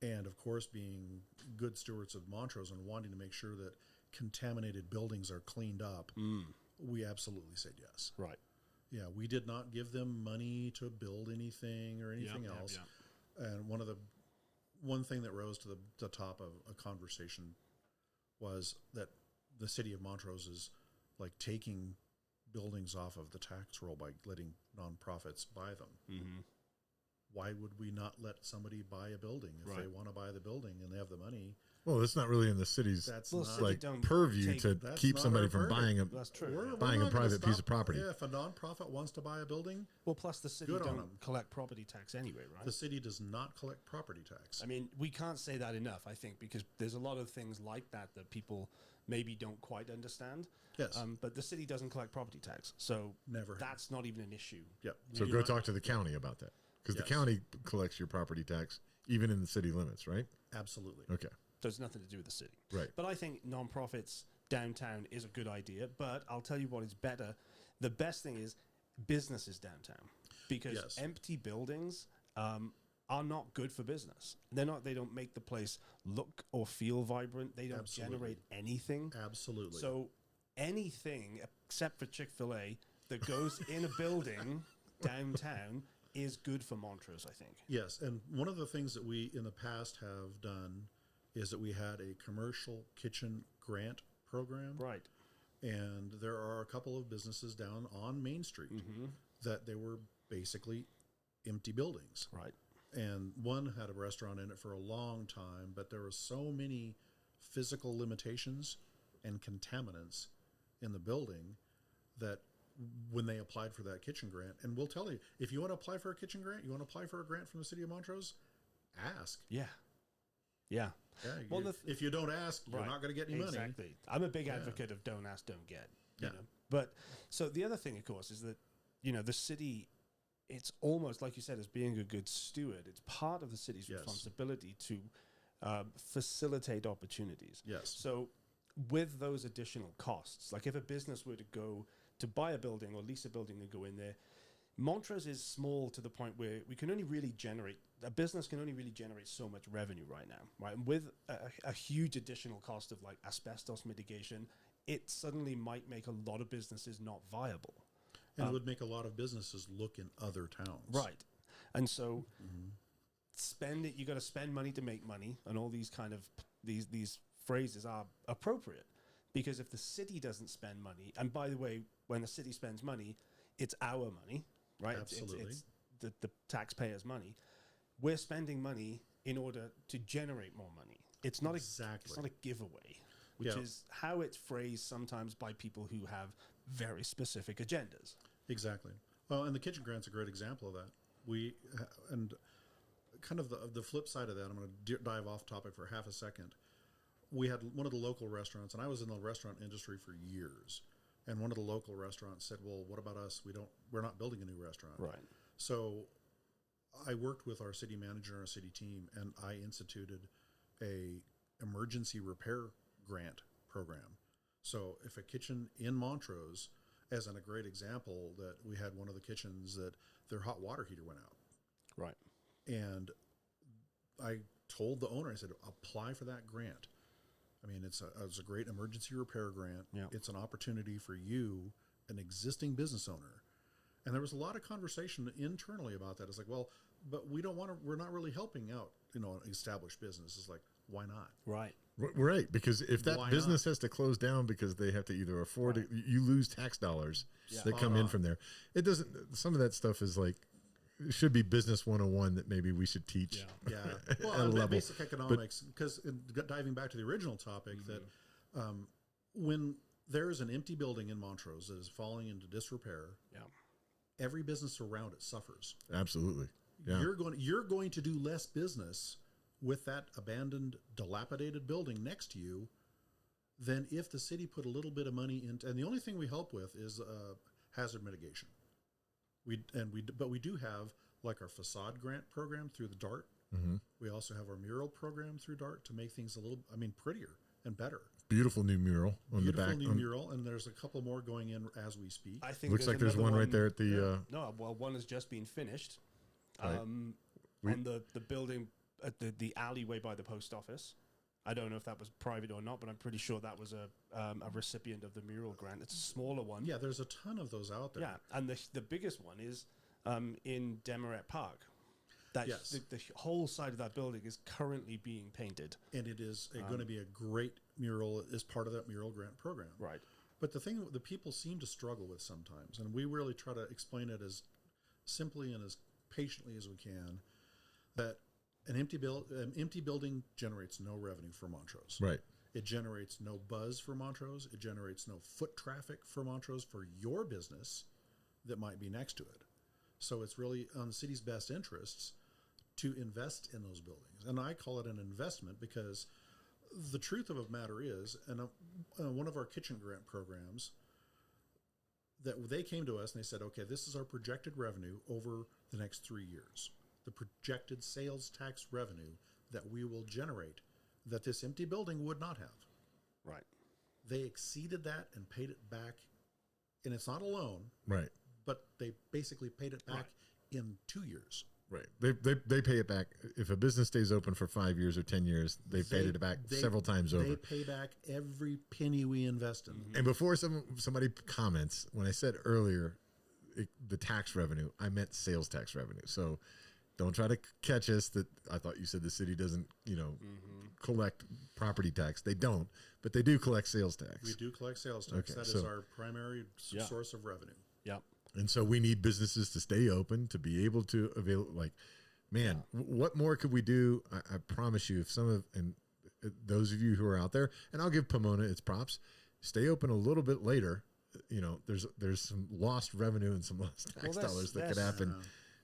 And of course, being good stewards of Montrose and wanting to make sure that contaminated buildings are cleaned up, we absolutely said yes. Right. Yeah, we did not give them money to build anything or anything else. And one thing that rose to the top of a conversation was that the city of Montrose is like taking buildings off of the tax roll by letting nonprofits buy them. Why would we not let somebody buy a building if they want to buy the building and they have the money? Well, that's not really in the city's purview to keep somebody from buying a private piece of property. Yeah, if a nonprofit wants to buy a building, well, plus the city don't collect property tax anyway, right? The city does not collect property tax. I mean, we can't say that enough, I think, because there's a lot of things like that people maybe don't quite understand. Yes. But the city doesn't collect property tax, so never. That's not even an issue. Yep. So go talk to the county about that. because the county collects your property tax even in the city limits, right? Absolutely. Okay. There's nothing to do with the city. Right. But I think nonprofits downtown is a good idea. But I'll tell you what is better. The best thing is businesses downtown, because empty buildings are not good for business. They don't make the place look or feel vibrant. They don't generate anything. Absolutely. So anything except for Chick-fil-A that goes in a building downtown is good for Montrose, I think. Yes, and one of the things that we in the past have done is that we had a commercial kitchen grant program. Right. And there are a couple of businesses down on Main Street that they were basically empty buildings. Right. And one had a restaurant in it for a long time, but there were so many physical limitations and contaminants in the building that when they applied for that kitchen grant, and we'll tell you, if you want to apply for a kitchen grant, you want to apply for a grant from the City of Montrose, ask. Yeah. Yeah. Well, if you don't ask, you're not going to get any money. Exactly. I'm a big advocate of don't ask, don't get. You know? But so the other thing, of course, is that, the city, it's almost like you said, as being a good steward. It's part of the city's responsibility to facilitate opportunities. Yes. So with those additional costs, like if a business were to go to buy a building or lease a building and go in there, Montrose is small to the point where a business can only really generate so much revenue right now, right? And with a huge additional cost of like asbestos mitigation, it suddenly might make a lot of businesses not viable. And it would make a lot of businesses look in other towns. Right. And so you got to spend money to make money, and all these kind of these phrases are appropriate, because if the city doesn't spend money, and by the way, when the city spends money, it's our money, right? Absolutely. It's the taxpayers' money. We're spending money in order to generate more money. It's not it's not a giveaway, which is how it's phrased sometimes by people who have very specific agendas. Exactly. Well, and the kitchen grant's a great example of that. And kind of the flip side of that, I'm going to dive off topic for half a second. We had one of the local restaurants, and I was in the restaurant industry for years. And one of the local restaurants said, "Well, what about us? We're not building a new restaurant." Right. So I worked with our city manager and our city team, and I instituted a emergency repair grant program. So if a kitchen in Montrose, as in a great example, that we had one of the kitchens that their hot water heater went out. Right. And I told the owner, I said, apply for that grant. I mean, it's a great emergency repair grant. Yeah. It's an opportunity for you, an existing business owner. And there was a lot of conversation internally about that. It's like, well, but we're not really helping out, an established business. It's like, why not? Right. Right. Because if that business has to close down because they have to either afford it, you lose tax dollars that come in from there. It doesn't, some of that stuff is like, it should be business 101 that maybe we should teach. Yeah. Well, basic economics, because diving back to the original topic, that when there is an empty building in Montrose that is falling into disrepair, every business around it suffers. Absolutely. Yeah. You're going to do less business with that abandoned, dilapidated building next to you than if the city put a little bit of money into. And the only thing we help with is hazard mitigation. But we do have like our facade grant program through the DART. Mm-hmm. We also have our mural program through DART to make things a little, prettier and better. Beautiful new mural on the back. Beautiful new mural, and there's a couple more going in as we speak. I think looks like there's one right there at the. One has just been finished. Right. On the building at the alleyway by the post office. I don't know if that was private or not, but I'm pretty sure that was a recipient of the mural grant. It's a smaller one. Yeah, there's a ton of those out there. Yeah, and the biggest one is in Desmarais Park. The whole side of that building is currently being painted. And it is going to be a great mural as part of that mural grant program. Right. But the thing that people seem to struggle with sometimes, and we really try to explain it as simply and as patiently as we can, that an empty building generates no revenue for Montrose. Right. It generates no buzz for Montrose. It generates no foot traffic for Montrose for your business that might be next to it. So it's really on the city's best interests to invest in those buildings. And I call it an investment because the truth of the matter is, and one of our kitchen grant programs, that they came to us and they said, okay, this is our projected revenue over the next 3 years. The projected sales tax revenue that we will generate that this empty building would not have. Right. They exceeded that and paid it back. And it's not a loan. Right. But they basically paid it back in 2 years. Right. They pay it back. If a business stays open for 5 years or 10 years, they've paid it back several times over. They pay back every penny we invest in. And before somebody comments, when I said earlier the tax revenue, I meant sales tax revenue. So don't try to catch us that I thought you said the city doesn't, collect property tax. They don't, but they do collect sales tax. We do collect sales tax. Okay, That is our primary source of revenue. Yep. And so we need businesses to stay open, to be able to avail. Like, man, what more could we do? I promise you, if those of you who are out there, and I'll give Pomona its props, stay open a little bit later. There's some lost revenue and some lost tax dollars that could happen.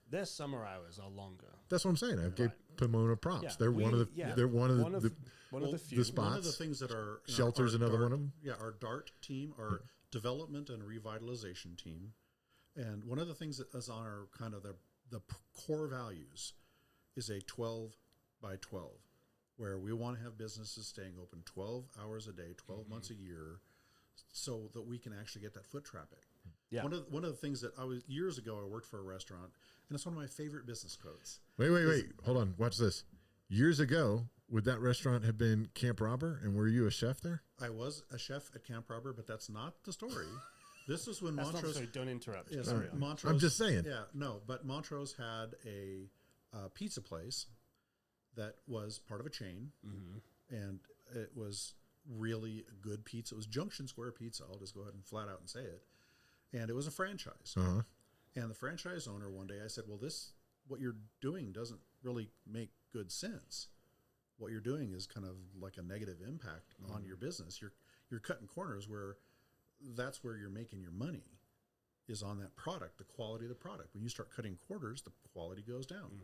Their summer hours are longer. That's what I'm saying. I gave Pomona props. Yeah, they're one of the few spots. One of the things that are shelters. Another one of them. Yeah, our DART team, our development and revitalization team, and one of the things that is on our kind of the core values is a 12 by 12, where we want to have businesses staying open 12 hours a day, 12 months a year, so that we can actually get that foot traffic. Yeah. One of the things that years ago, I worked for a restaurant, and it's one of my favorite business quotes. Wait. Hold on. Watch this. Years ago, would that restaurant have been Camp Robber? And were you a chef there? I was a chef at Camp Robber, but that's not the story. This is when Montrose. Sorry, don't interrupt. Yes, Montrose. I'm just saying. Yeah, no, but Montrose had a pizza place that was part of a chain, and it was really good pizza. It was Junction Square Pizza. I'll just go ahead and flat out and say it. And it was a franchise. Uh-huh. And the franchise owner, one day I said, well, what you're doing doesn't really make good sense. What you're doing is kind of like a negative impact on your business. You're cutting corners where that's where you're making your money, is on that product, the quality of the product. When you start cutting corners, the quality goes down.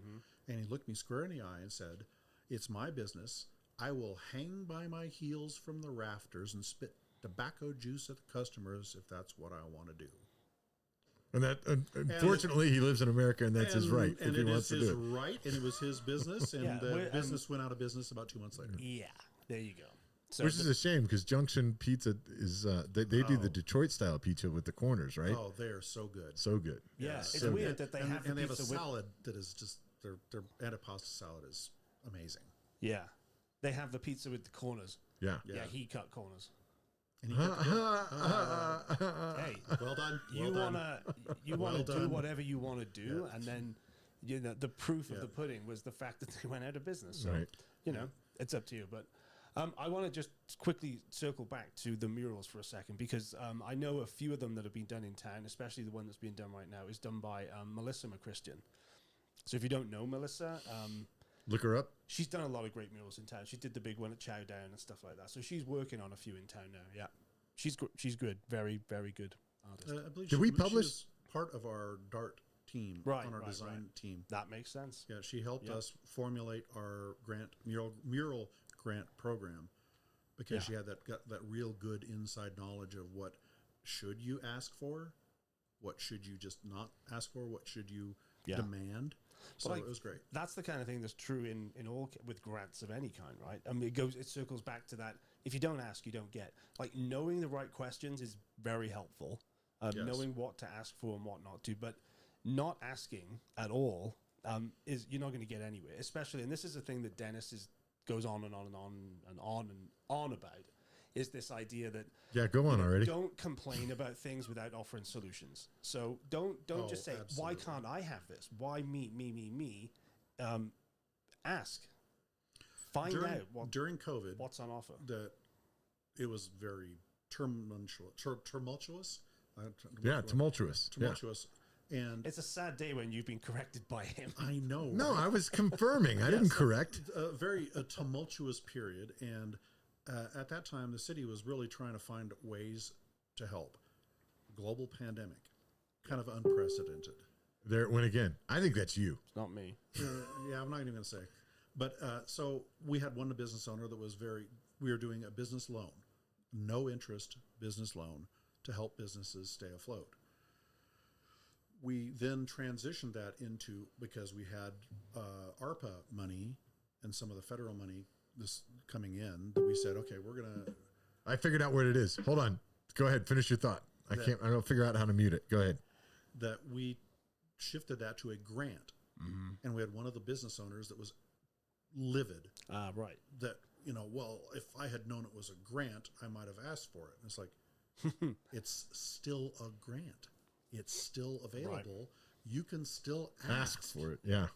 And he looked me square in the eye and said, it's my business. I will hang by my heels from the rafters and spit tobacco juice at the customers if that's what I want to do. And that, unfortunately, he lives in America, and that's his right. And it is his right, and it was his business, and the business went out of business about 2 months later. Yeah, there you go. So which is a shame, because Junction Pizza is they do the Detroit style pizza with the corners, right? Oh, they are so good, so good. Yeah, it's weird that they have and they have a salad that is just their antipasta salad is amazing. Yeah, they have the pizza with the corners. Yeah. He cut corners. And hey, well done. You wanna do whatever you want to do, and then the proof of the pudding was the fact that they went out of business. So it's up to you. But I want to just quickly circle back to the murals for a second, because I know a few of them that have been done in town, especially the one that's being done right now is done by Melissa McChristian. So if you don't know Melissa, look her up. She's done a lot of great murals in town. She did the big one at Chow Down and stuff like that. So she's working on a few in town now. Yeah, she's good. Very, very good artist. I believe Did we publish part of our DART team on our design team? That makes sense. Yeah, she helped us formulate our mural grant program, because she had that real good inside knowledge of what should you ask for, what should you just not ask for, what should you demand. So it was great. That's the kind of thing that's true in all with grants of any kind, right? I mean, it circles back to that. If you don't ask, you don't get. Like, knowing the right questions is very helpful. Knowing what to ask for and what not to, but not asking at all is you're not going to get anywhere. Especially, and this is a thing that Dennis goes on and on and on and on and on about. Is this idea that go on already. Don't complain about things without offering solutions. So don't just say, absolutely. Why can't I have this? Why me? Ask. Find out during COVID what's on offer. It was very tumultuous. Tumultuous. Tumultuous. Yeah. And it's a sad day when you've been corrected by him. I know. No, I was confirming. I didn't correct. A very tumultuous period, and at that time, the city was really trying to find ways to help. Global pandemic, kind of unprecedented. There went again. I think that's you. It's not me. Yeah, I'm not even going to say. But so we had one business owner that was we were doing a business loan, no interest business loan to help businesses stay afloat. we then transitioned that into, because we had ARPA money and some of the federal money this coming in, that we said, okay, we're going to... I figured out what it is. Hold on. Go ahead. Finish your thought. I don't figure out how to mute it. Go ahead. That we shifted that to a grant. Mm-hmm. And we had one of the business owners that was livid. Right. That, well, if I had known it was a grant, I might have asked for it. And it's like, it's still a grant. It's still available. Right. You can still ask for it. Yeah.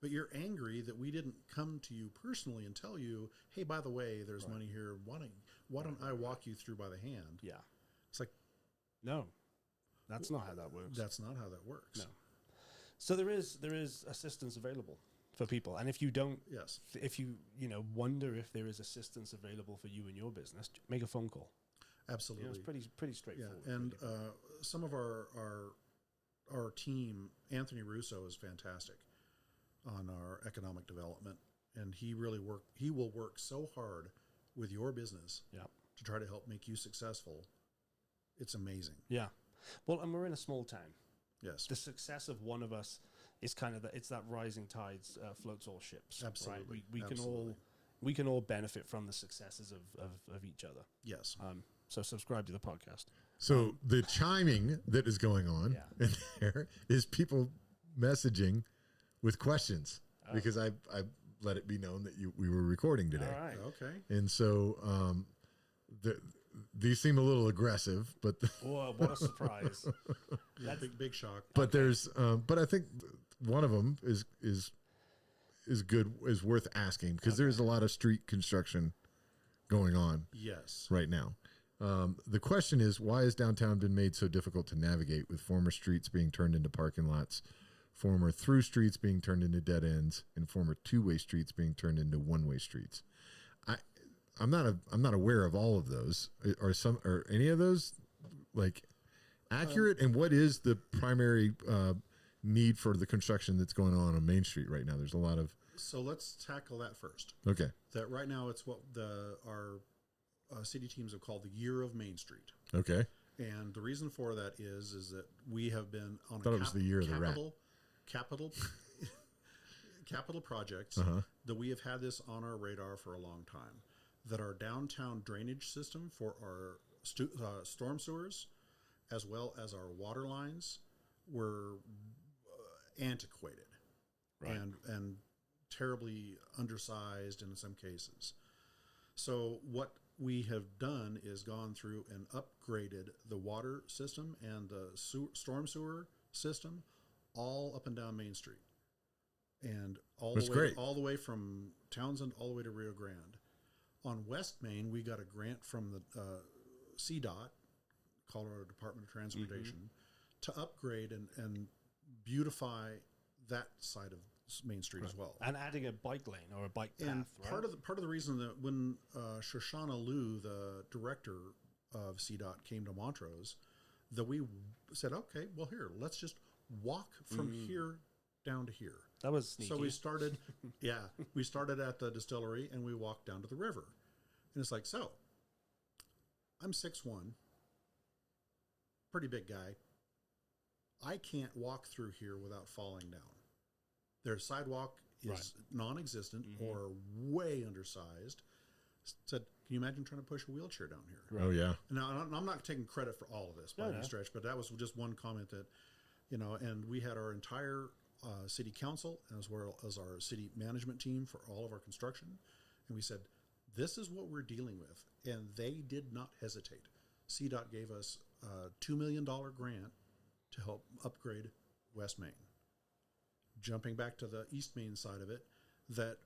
But you're angry that we didn't come to you personally and tell you, hey, by the way, there's money here. Why don't I walk you through by the hand? Yeah. It's like, no, that's not how that works. That's not how that works. No. So there is assistance available for people. And if you don't, if you wonder if there is assistance available for you and your business, make a phone call. Absolutely. It's pretty straightforward. Yeah. And some of our team, Anthony Russo, is fantastic on our economic development, and he will work so hard with your business to try to help make you successful. It's amazing. Yeah. Well, and we're in a small town. Yes. The success of one of us is kind of it's that rising tides floats all ships. Absolutely. Right? We can all benefit from the successes of each other. Yes. So subscribe to the podcast. So the chiming that is going on in there is people messaging with questions, because I let it be known that we were recording today. All right. Okay. And so these seem a little aggressive, but whoa, what a surprise! That's big shock. But there's but I think one of them is good, is worth asking, because there's a lot of street construction going on. Yes. Right now. The question is, why has downtown been made so difficult to navigate, with former streets being turned into parking lots, former through streets being turned into dead ends, and former two-way streets being turned into one-way streets? I'm not aware of all of those. Are any of those like accurate? And what is the primary need for the construction that's going on Main Street right now? There's a lot of. So let's tackle that first. Okay. That right now it's what our city teams have called the Year of Main Street. Okay. And the reason for that is that we have been on it was the year of the rat. Capital projects that we have had this on our radar for a long time. That our downtown drainage system for our storm sewers, as well as our water lines, were antiquated, and terribly undersized in some cases. So what we have done is gone through and upgraded the water system and the storm sewer system all up and down Main Street, and all the way from Townsend all the way to Rio Grande. On West Main, we got a grant from the CDOT, Colorado Department of Transportation, to upgrade and beautify that side of Main Street as well, and adding a bike lane or a bike path. And part of the reason that when Shoshana Liu, the director of CDOT, came to Montrose, that we said, okay, well, let's just walk from here down to here. That was sneaky. So we started, we started at the distillery and we walked down to the river. And it's like, so I'm 6'1", pretty big guy. I can't walk through here without falling down. Their sidewalk is non-existent or way undersized. Said, can you imagine trying to push a wheelchair down here? Right. Oh, yeah. Now, I'm not taking credit for all of this by any stretch, but that was just one comment that, and we had our entire city council as well as our city management team for all of our construction. And we said, this is what we're dealing with. And they did not hesitate. CDOT gave us a $2 million grant to help upgrade West Main. Jumping back to the East Main side of it, that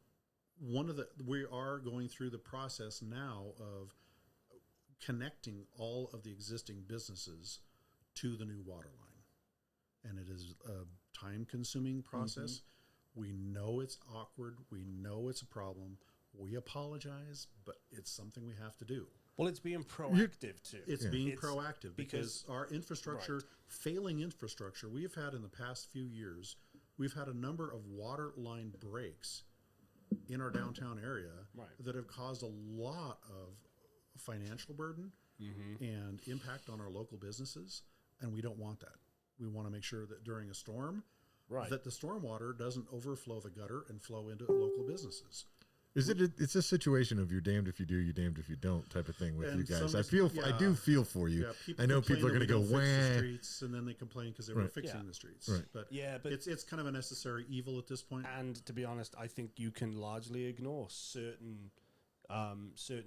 we are going through the process now of connecting all of the existing businesses to the new water line. And it is a time-consuming process. We know it's awkward. We know it's a problem. We apologize, but it's something we have to do. Well, it's being proactive, too. It's being proactive because our infrastructure, failing infrastructure, we've had in the past few years, we've had a number of water line breaks in our downtown area that have caused a lot of financial burden and impact on our local businesses, and we don't want that. We want to make sure that during a storm, right, that the stormwater doesn't overflow the gutter and flow into local businesses. It's a situation of you're damned if you do, you're damned if you don't type of thing with And you guys. some I do feel for you. Yeah, I know people are going to go, fix the wah. streets, and then they complain because they were fixing the streets. Right. But but it's kind of a necessary evil at this point. And to be honest, I think you can largely ignore certain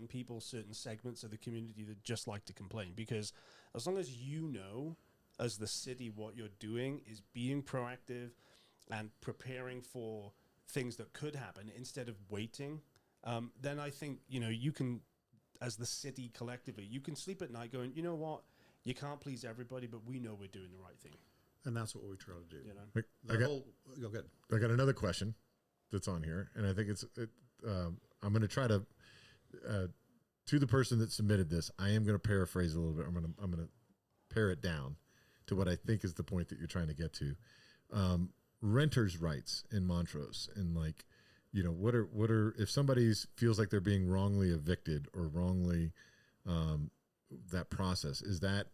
people, certain segments of the community that just like to complain, because as long as you know, as the city, what you're doing is being proactive and preparing for things that could happen instead of waiting, then I think, you can, as the city collectively, you can sleep at night going, you know what, you can't please everybody, but we know we're doing the right thing. And that's what we try to do. Go ahead. I got another question that's on here, and I think I'm going to try to, to the person that submitted this, I am going to paraphrase a little bit. I'm going to pare it down to what I think is the point that you're trying to get to. Renters' rights in Montrose, and what are if somebody feels like they're being wrongly evicted or wrongly, that process, is that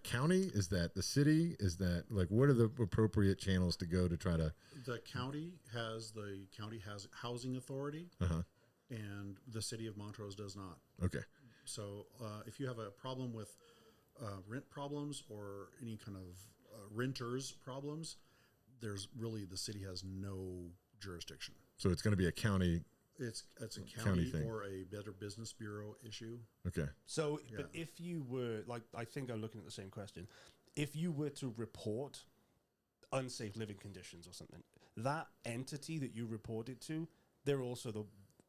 county? Is that the city? Is that what are the appropriate channels to go to try to? The county has housing authority, and the city of Montrose does not. Okay. So if you have a problem with rent problems or any kind of renters problems, the city has no jurisdiction. So it's going to be a county. It's a county thing, or a Better Business Bureau issue. Okay. So, but if you were, I think I'm looking at the same question. If you were to report unsafe living conditions or something, that entity that you report it to, they're also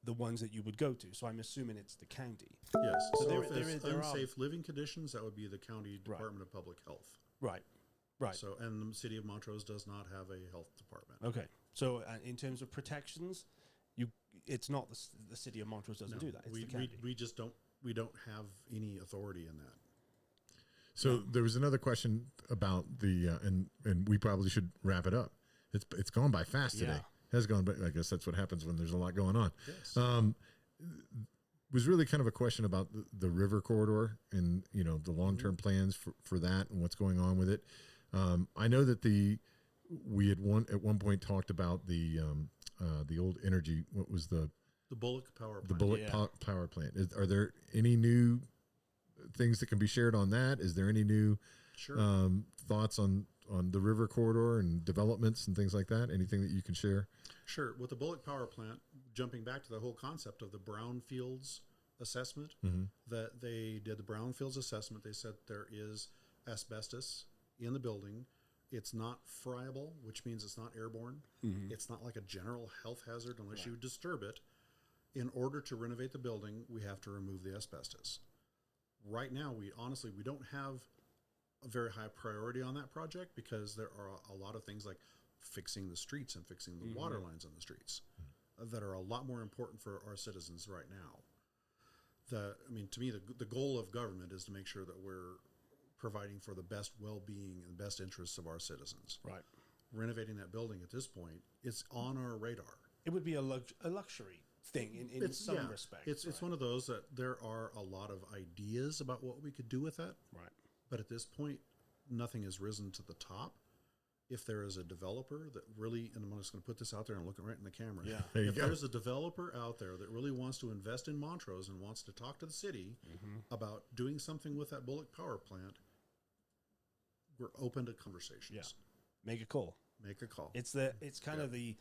the ones that you would go to. So I'm assuming it's the county. Yes. So if there unsafe living conditions, that would be the county Department of Public Health. Right. So, and the city of Montrose does not have a health department. Okay. So in terms of protections, it's not the city of Montrose doesn't do that. It's the county. We don't have any authority in that. So there was another question about the and we probably should wrap it up. It's gone by fast today. Has gone, but I guess that's what happens when there's a lot going on. Yes. Was really kind of a question about the river corridor and the long-term plans for that and what's going on with it. I know that we had at one point talked about the old energy. What was the Bulock power plant? The Bulock power plant. Are there any new things that can be shared on that? Is there any new thoughts on the river corridor and developments and things like that? Anything that you can share? Sure. With the Bulock power plant, jumping back to the whole concept of the brownfields assessment, that they did the brownfields assessment, they said there is asbestos in the building. It's not friable, which means it's not airborne. It's not like a general health hazard unless you disturb it. In order to renovate the building, we have to remove the asbestos. Right now, we don't have a very high priority on that project because there are a lot of things like fixing the streets and fixing the water lines on the streets that are a lot more important for our citizens right now. To me, the goal of government is to make sure that we're providing for the best well-being and best interests of our citizens. Right. Renovating that building at this point, it's on our radar. It would be a luxury thing in some respects. It's one of those that there are a lot of ideas about what we could do with that. Right. But at this point, nothing has risen to the top. If there is a developer that really, and I'm just going to put this out there and look it right in the camera. Yeah. If there's a developer out there that really wants to invest in Montrose and wants to talk to the city about doing something with that Bulock power plant, we're open to conversations. Yeah. Make a call. Make a call. It's kind of the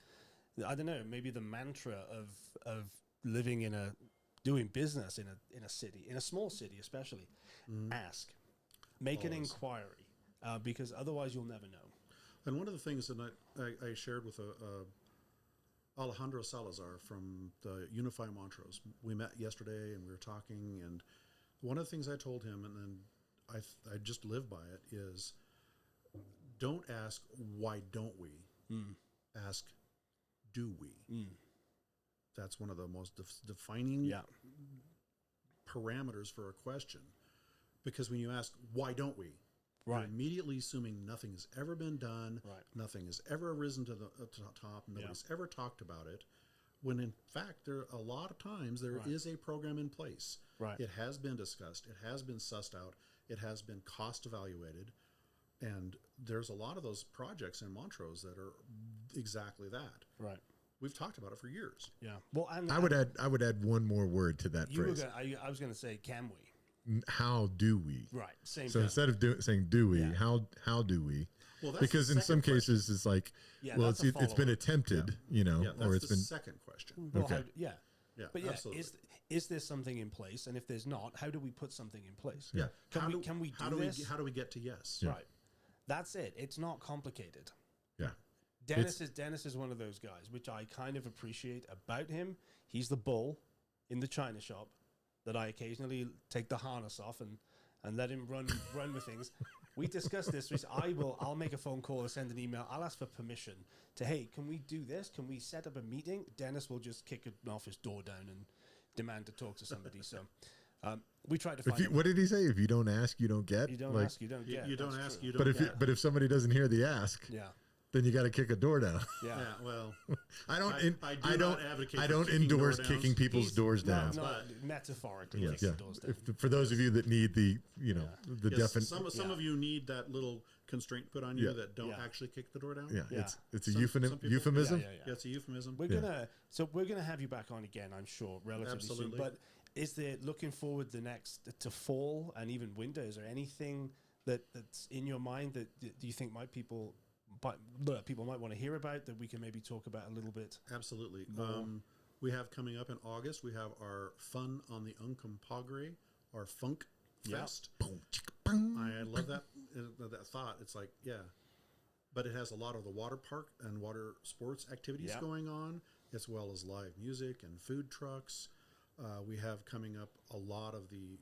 I don't know, maybe the mantra of living doing business in a city, in a small city especially. Ask. Make an inquiry. Because otherwise you'll never know. And one of the things that I shared with Alejandro Salazar from the Unify Montrose, we met yesterday and we were talking, and one of the things I told him, and then I just live by it, is don't ask why don't we, ask do we. That's one of the most defining parameters for a question, because when you ask why don't we, you're immediately assuming nothing has ever been done, nothing has ever risen to the top, nobody's ever talked about it, when in fact a lot of times there is a program in place. It has been discussed, it has been sussed out, it has been cost evaluated. And there's a lot of those projects in Montrose that are exactly that. Right. We've talked about it for years. Yeah. Well, I would add one more word to that phrase. I was going to say, can we? How do we? Right. Same. So instead of saying do we, how do we? Well, that's because in some cases it's like, well, it's been attempted, or it's been second question. Well, okay. Yeah, but yeah, absolutely. Is there something in place? And if there's not, how do we put something in place? Yeah. Can we do this? How do we get to yes? Right. That's it. It's not complicated. Yeah. Dennis is one of those guys, which I kind of appreciate about him. He's the bull in the china shop that I occasionally take the harness off and let him run with things. We discussed this. I'll make a phone call or send an email. I'll ask for permission to, hey, can we do this? Can we set up a meeting? Dennis will just kick an office door down and demand to talk to somebody. So we tried to find. What did he say? If you don't ask, you don't get. You don't ask, you don't get. You don't ask, you don't get. But if somebody doesn't hear the ask, then you got to kick a door down. Yeah. Well, I advocate. I don't endorse kicking people's doors down. Not metaphorically. Yeah. Kicking doors down. For those of you that need the definition, some of you need that little constraint put on you that don't actually kick the door down. Yeah. It's a euphemism. Yeah, it's a euphemism. We're gonna have you back on again, I'm sure, relatively soon. But is there, looking forward to fall and even winter, is there anything that's in your mind that do you think people might want to hear about, that we can maybe talk about a little bit? Absolutely. We have coming up in August, we have our Fun on the Uncompahgre, our Funk Fest. I love that thought. It's like, but it has a lot of the water park and water sports activities going on, as well as live music and food trucks. We have coming up a lot of the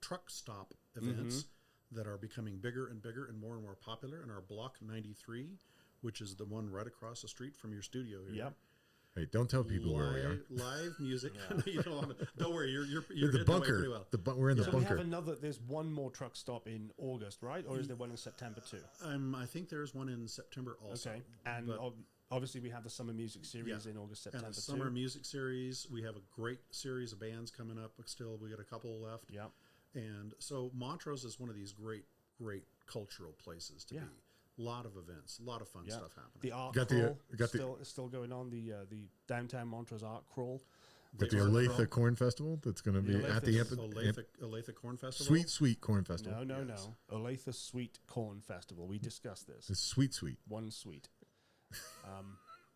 truck stop events that are becoming bigger and bigger and more popular in our Block 93, which is the one right across the street from your studio here. Yep. Hey, don't tell people where we are. Live music. You don't worry. You're the bunker. Pretty well. We're in the So bunker. we have there's one more truck stop in August, right? Or is there one in September too? I think there's one in September also. Okay. And obviously we have the summer music series in August, September and the summer music series. We have a great series of bands coming up. Still, we got a couple left. Yeah. And so Montrose is one of these great cultural places to be. A lot of events, a lot of fun stuff happening. The art crawl is still going on. The downtown Montrose art crawl. Got the Olathe Corn Festival that's going to be at the Olathe Corn Festival. Sweet Corn Festival. No. Olathe Sweet Corn Festival. We discussed this. It's sweet. One sweet.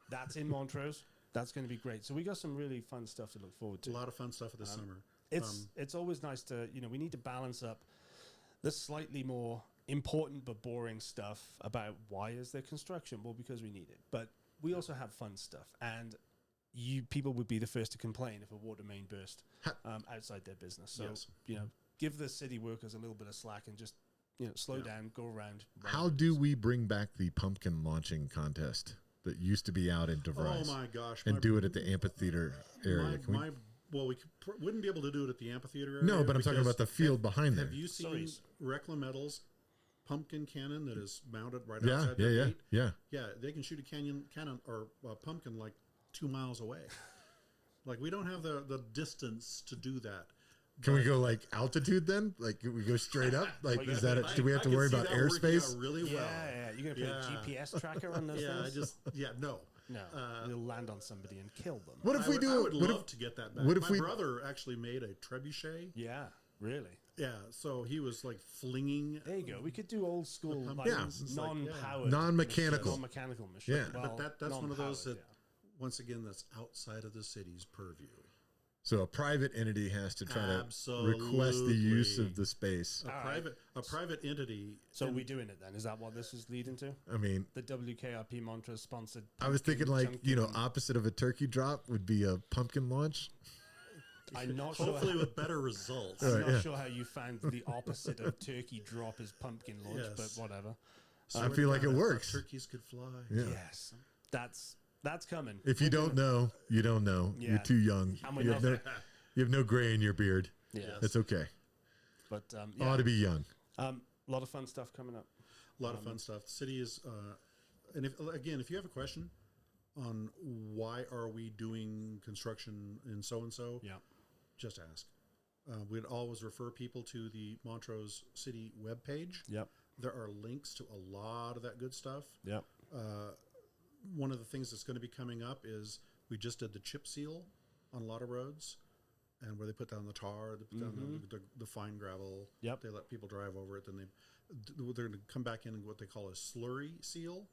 That's in Montrose. That's going to be great. So we got some really fun stuff to look forward to. A lot of fun stuff this summer. It's always nice to, we need to balance up the slightly more important but boring stuff about why is there construction? Well, because we need it. But we also have fun stuff. And people would be the first to complain if a water main burst outside their business. So, give the city workers a little bit of slack and just, slow down, go around. How do we bring back the pumpkin launching contest that used to be out in DeVries? Oh, my gosh. And do it at the amphitheater area? Well, we wouldn't be able to do it at the amphitheater area. No, but I'm talking about the field behind there. Have you seen Reclam Metal's pumpkin cannon that is mounted right outside the gate? Yeah, they can shoot a cannon or a pumpkin like 2 miles away. Like, we don't have the distance to do that. Can we go like altitude then? Like, we go straight up? Like, is that do we have to worry about airspace? Really well. Yeah. You're going to put a GPS tracker on those things? No. No, we'll land on somebody and kill them. What if we do? I would love to get that back. My brother actually made a trebuchet. Yeah, really. Yeah, so he was like flinging. There you go. We could do old school, non-powered, non-mechanical machine. Yeah, well, but that's one of those that, once again, that's outside of the city's purview. So a private entity has to try to request the use of the space. A private entity. So are we doing it then? Is that what this is leading to? I mean, the WKRP Montrose sponsored. I was thinking opposite of a turkey drop would be a pumpkin launch. I'm not sure. Hopefully with better results. I'm not sure how you found the opposite of turkey drop is pumpkin launch, but whatever. So I feel like it works. Turkeys could fly. Yeah. Yes, that's coming. If you don't know, you don't know. Yeah. You're too young. You have no gray in your beard. Yeah, that's okay. But ought to be young. A lot of fun stuff coming up. A lot of fun stuff. The city is, and if you have a question on why are we doing construction in so and so, just ask. We'd always refer people to the Montrose City webpage. Yep. There are links to a lot of that good stuff. Yep. One of the things that's going to be coming up is we just did the chip seal on a lot of roads, and where they put down the tar, they put down the fine gravel. Yep. They let people drive over it. Then they're going to come back in what they call a slurry seal,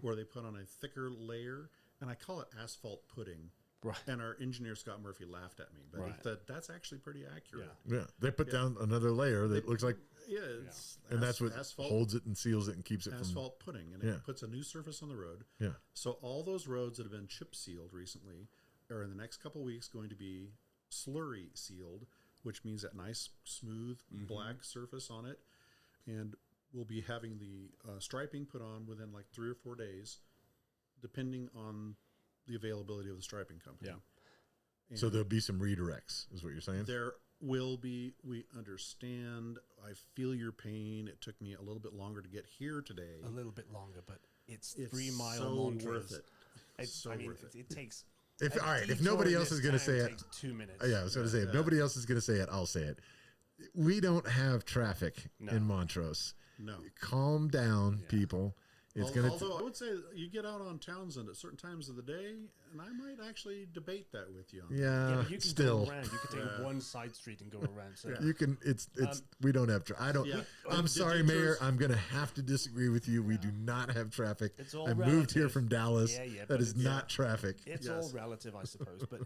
where they put on a thicker layer, and I call it asphalt pudding. Right. And our engineer Scott Murphy laughed at me, but that's actually pretty accurate. Yeah, they put down another layer that looks like and that's what asphalt, holds it and seals it and keeps it asphalt pudding, and it puts a new surface on the road. Yeah. So all those roads that have been chip sealed recently are in the next couple of weeks going to be slurry sealed, which means that nice smooth black surface on it, and we'll be having the striping put on within like 3 or 4 days, depending on the availability of the striping company. Yeah. So there'll be some redirects, is what you're saying? There will be. We understand. I feel your pain. It took me a little bit longer to get here today. A little bit longer, but it's 3 mile so Montrose. Worth it. It's so worth it. It takes. All right, if nobody else is going to say it, takes 2 minutes. Yeah, I was going to say, if nobody else is going to say it, I'll say it. We don't have traffic in Montrose. No. Calm down, people. It's Although I would say you get out on Townsend at certain times of the day, and I might actually debate that with you. But you can go around. You can take one side street and go around. So. You can. It's. We don't have. I don't. Yeah. I'm sorry, Mayor. I'm going to have to disagree with you. We do not have traffic. It's all I moved here from Dallas. That is not traffic. It's all relative, I suppose. But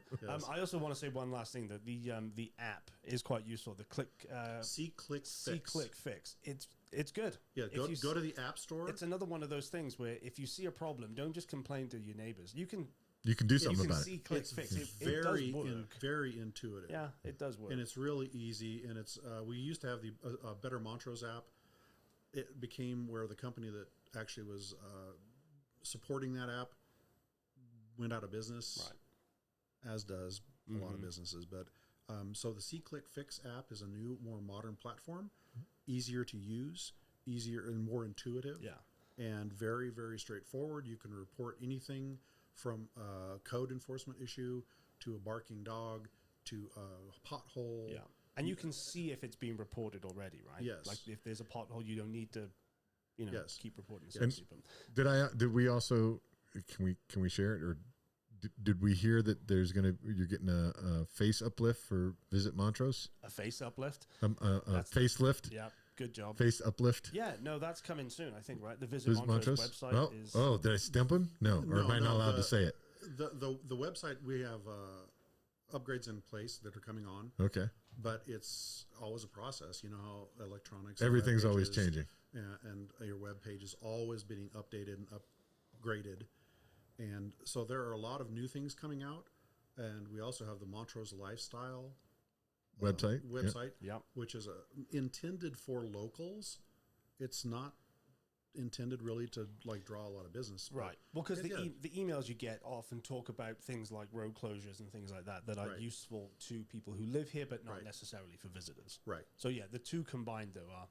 I also want to say one last thing, that the app is quite useful. The C-Click Fix. It's good. Yeah, go to the App Store. It's another one of those things where if you see a problem, don't just complain to your neighbors. You can do something about it. It's Fix. very intuitive. Yeah, it does work, and it's really easy. And it's we used to have the Better Montrose app. It became where the company that actually was supporting that app went out of business, right? As does a lot of businesses. But so the C-Click Fix app is a new, more modern platform. Easier to use, easier and more intuitive, and very, very straightforward. You can report anything from a code enforcement issue to a barking dog to a pothole. Yeah, and you can see if it's being reported already, right? Yes. Like if there's a pothole, you don't need to, keep reporting. And did we also? Can we share it, or did we hear that you're getting a face uplift for Visit Montrose? A face uplift? A facelift? Yeah, good job. Face uplift? Yeah, no, that's coming soon, I think, right? The Visit Montrose website is... Oh, did I stump him? No, or am I not allowed to say it? The website, we have upgrades in place that are coming on. Okay. But it's always a process. You know how electronics... Everything's always changing. Yeah, and your web page is always being updated and upgraded. And so there are a lot of new things coming out, and we also have the Montrose Lifestyle website, which is intended for locals. It's not intended really to draw a lot of business, right? Well, because the emails you get often talk about things like road closures and things like that are useful to people who live here, but not necessarily for visitors. Right. So the two combined though are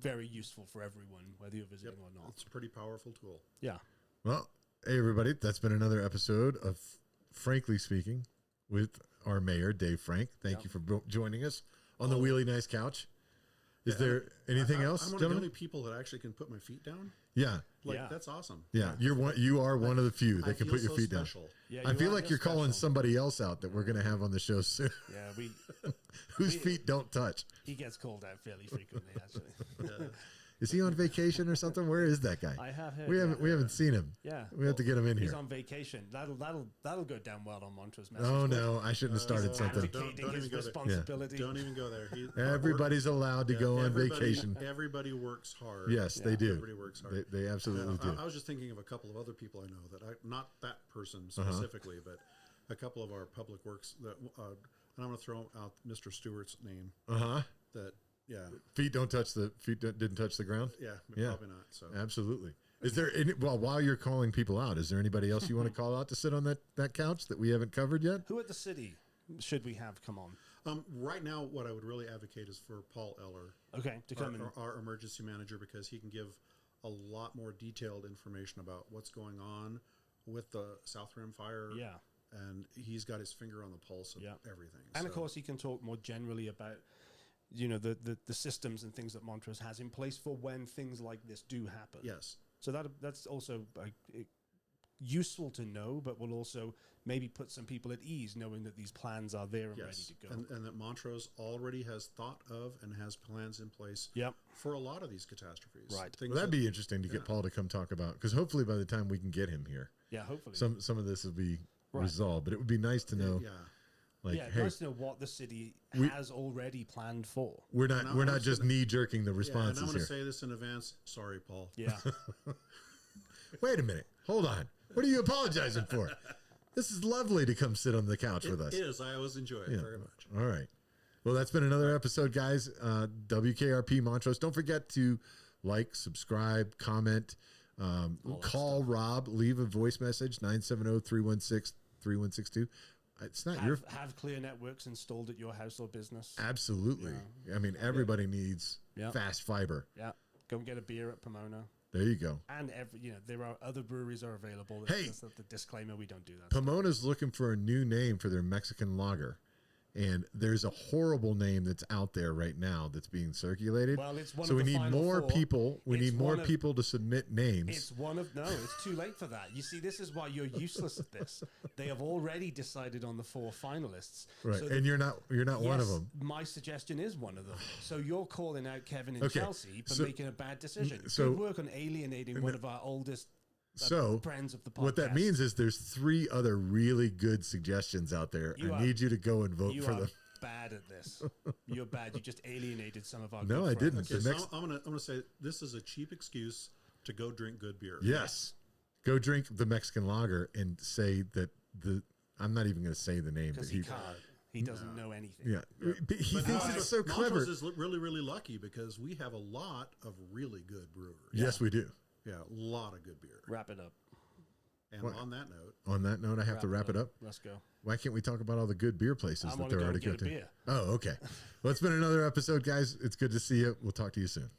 very useful for everyone, whether you're visiting or not. It's a pretty powerful tool. Yeah. Well, hey, everybody, that's been another episode of Frankly Speaking with our mayor, Dave Frank. Thank you for joining us on the Wheelie Nice Couch. Is there anything else, I'm one of the only people that actually can put my feet down. Yeah. That's awesome. Yeah, you are one of the few that can put your feet down. Yeah, I feel like you're calling somebody else out that we're going to have on the show soon. Yeah, whose feet don't touch. He gets called out fairly frequently, actually. Is he on vacation or something? Where is that guy? I have heard. We haven't seen him. Yeah, we have to get him in here. He's on vacation. That'll go down well on Montrose. Oh no, I shouldn't have started something. Don't his responsibility. Don't even go there. Everybody's allowed to go on vacation. Everybody works hard. Yes, they do. Everybody works hard. They absolutely do. I was just thinking of a couple of other people I know that not that person specifically, but a couple of our public works that, and I'm going to throw out Mr. Stewart's name. That. Yeah, feet didn't touch the ground. Yeah, probably not. So absolutely. Is there any? Well, while you're calling people out, is there anybody else you want to call out to sit on that couch that we haven't covered yet? Who at the city should we have come on? Right now, what I would really advocate is for Paul Eller. Okay, to come in, our emergency manager, because he can give a lot more detailed information about what's going on with the South Rim fire. Yeah, and he's got his finger on the pulse of everything. And of course, he can talk more generally about the systems and things that Montrose has in place for when things like this do happen. Yes. So that's also useful to know, but will also maybe put some people at ease knowing that these plans are there and ready to go. And that Montrose already has thought of and has plans in place for a lot of these catastrophes. Right. Well, that'd be interesting to get Paul to come talk about, because hopefully by the time we can get him here, hopefully some of this will be resolved. But it would be nice to know. Hey, nice to know what the city has already planned for. We're not just knee jerking the responses and I'm going to here. say this in advance. Sorry, Paul. Yeah. Wait a minute. Hold on. What are you apologizing for? This is lovely to come sit on the couch with us. It is. I always enjoy it very much. All right. Well, that's been another episode, guys. WKRP Montrose. Don't forget to like, subscribe, comment, call Rob, leave a voice message, 970-316-3162. It's not have clear networks installed at your house or business. Absolutely. Yeah. I mean, everybody needs fast fiber. Yeah. Go and get a beer at Pomona. There you go. And there are other breweries are available. Hey, that's the disclaimer: we don't do that. Pomona's looking for a new name for their Mexican lager, and there's a horrible name that's out there right now that's being circulated. Well, it's one so of we the need final more four. people. We need more people to submit names. It's it's too late for that. You see, this is why you're useless at this. They have already decided on the 4 finalists, right? So and you're not one of them. My suggestion is one of them. So you're calling out Kevin and Chelsea for making a bad decision. So good work on alienating one of our oldest. Friends of the podcast. What that means is there's 3 other really good suggestions out there. I need you to go and vote for them. Bad at this. You're bad. You just alienated some of our. No, I didn't. Okay, so I'm gonna say this is a cheap excuse to go drink good beer. Yes, go drink the Mexican lager and say that I'm not even going to say the name because he can't. He doesn't know anything. Yeah, he thinks it's so clever. Montrose is really, really lucky because we have a lot of really good brewers. Yes, we do. Yeah, a lot of good beer. Wrap it up. And on that note, I have to wrap it up. Let's go. Why can't we talk about all the good beer places that there are to go to? Beer. Oh, okay. Well, it's been another episode, guys. It's good to see you. We'll talk to you soon.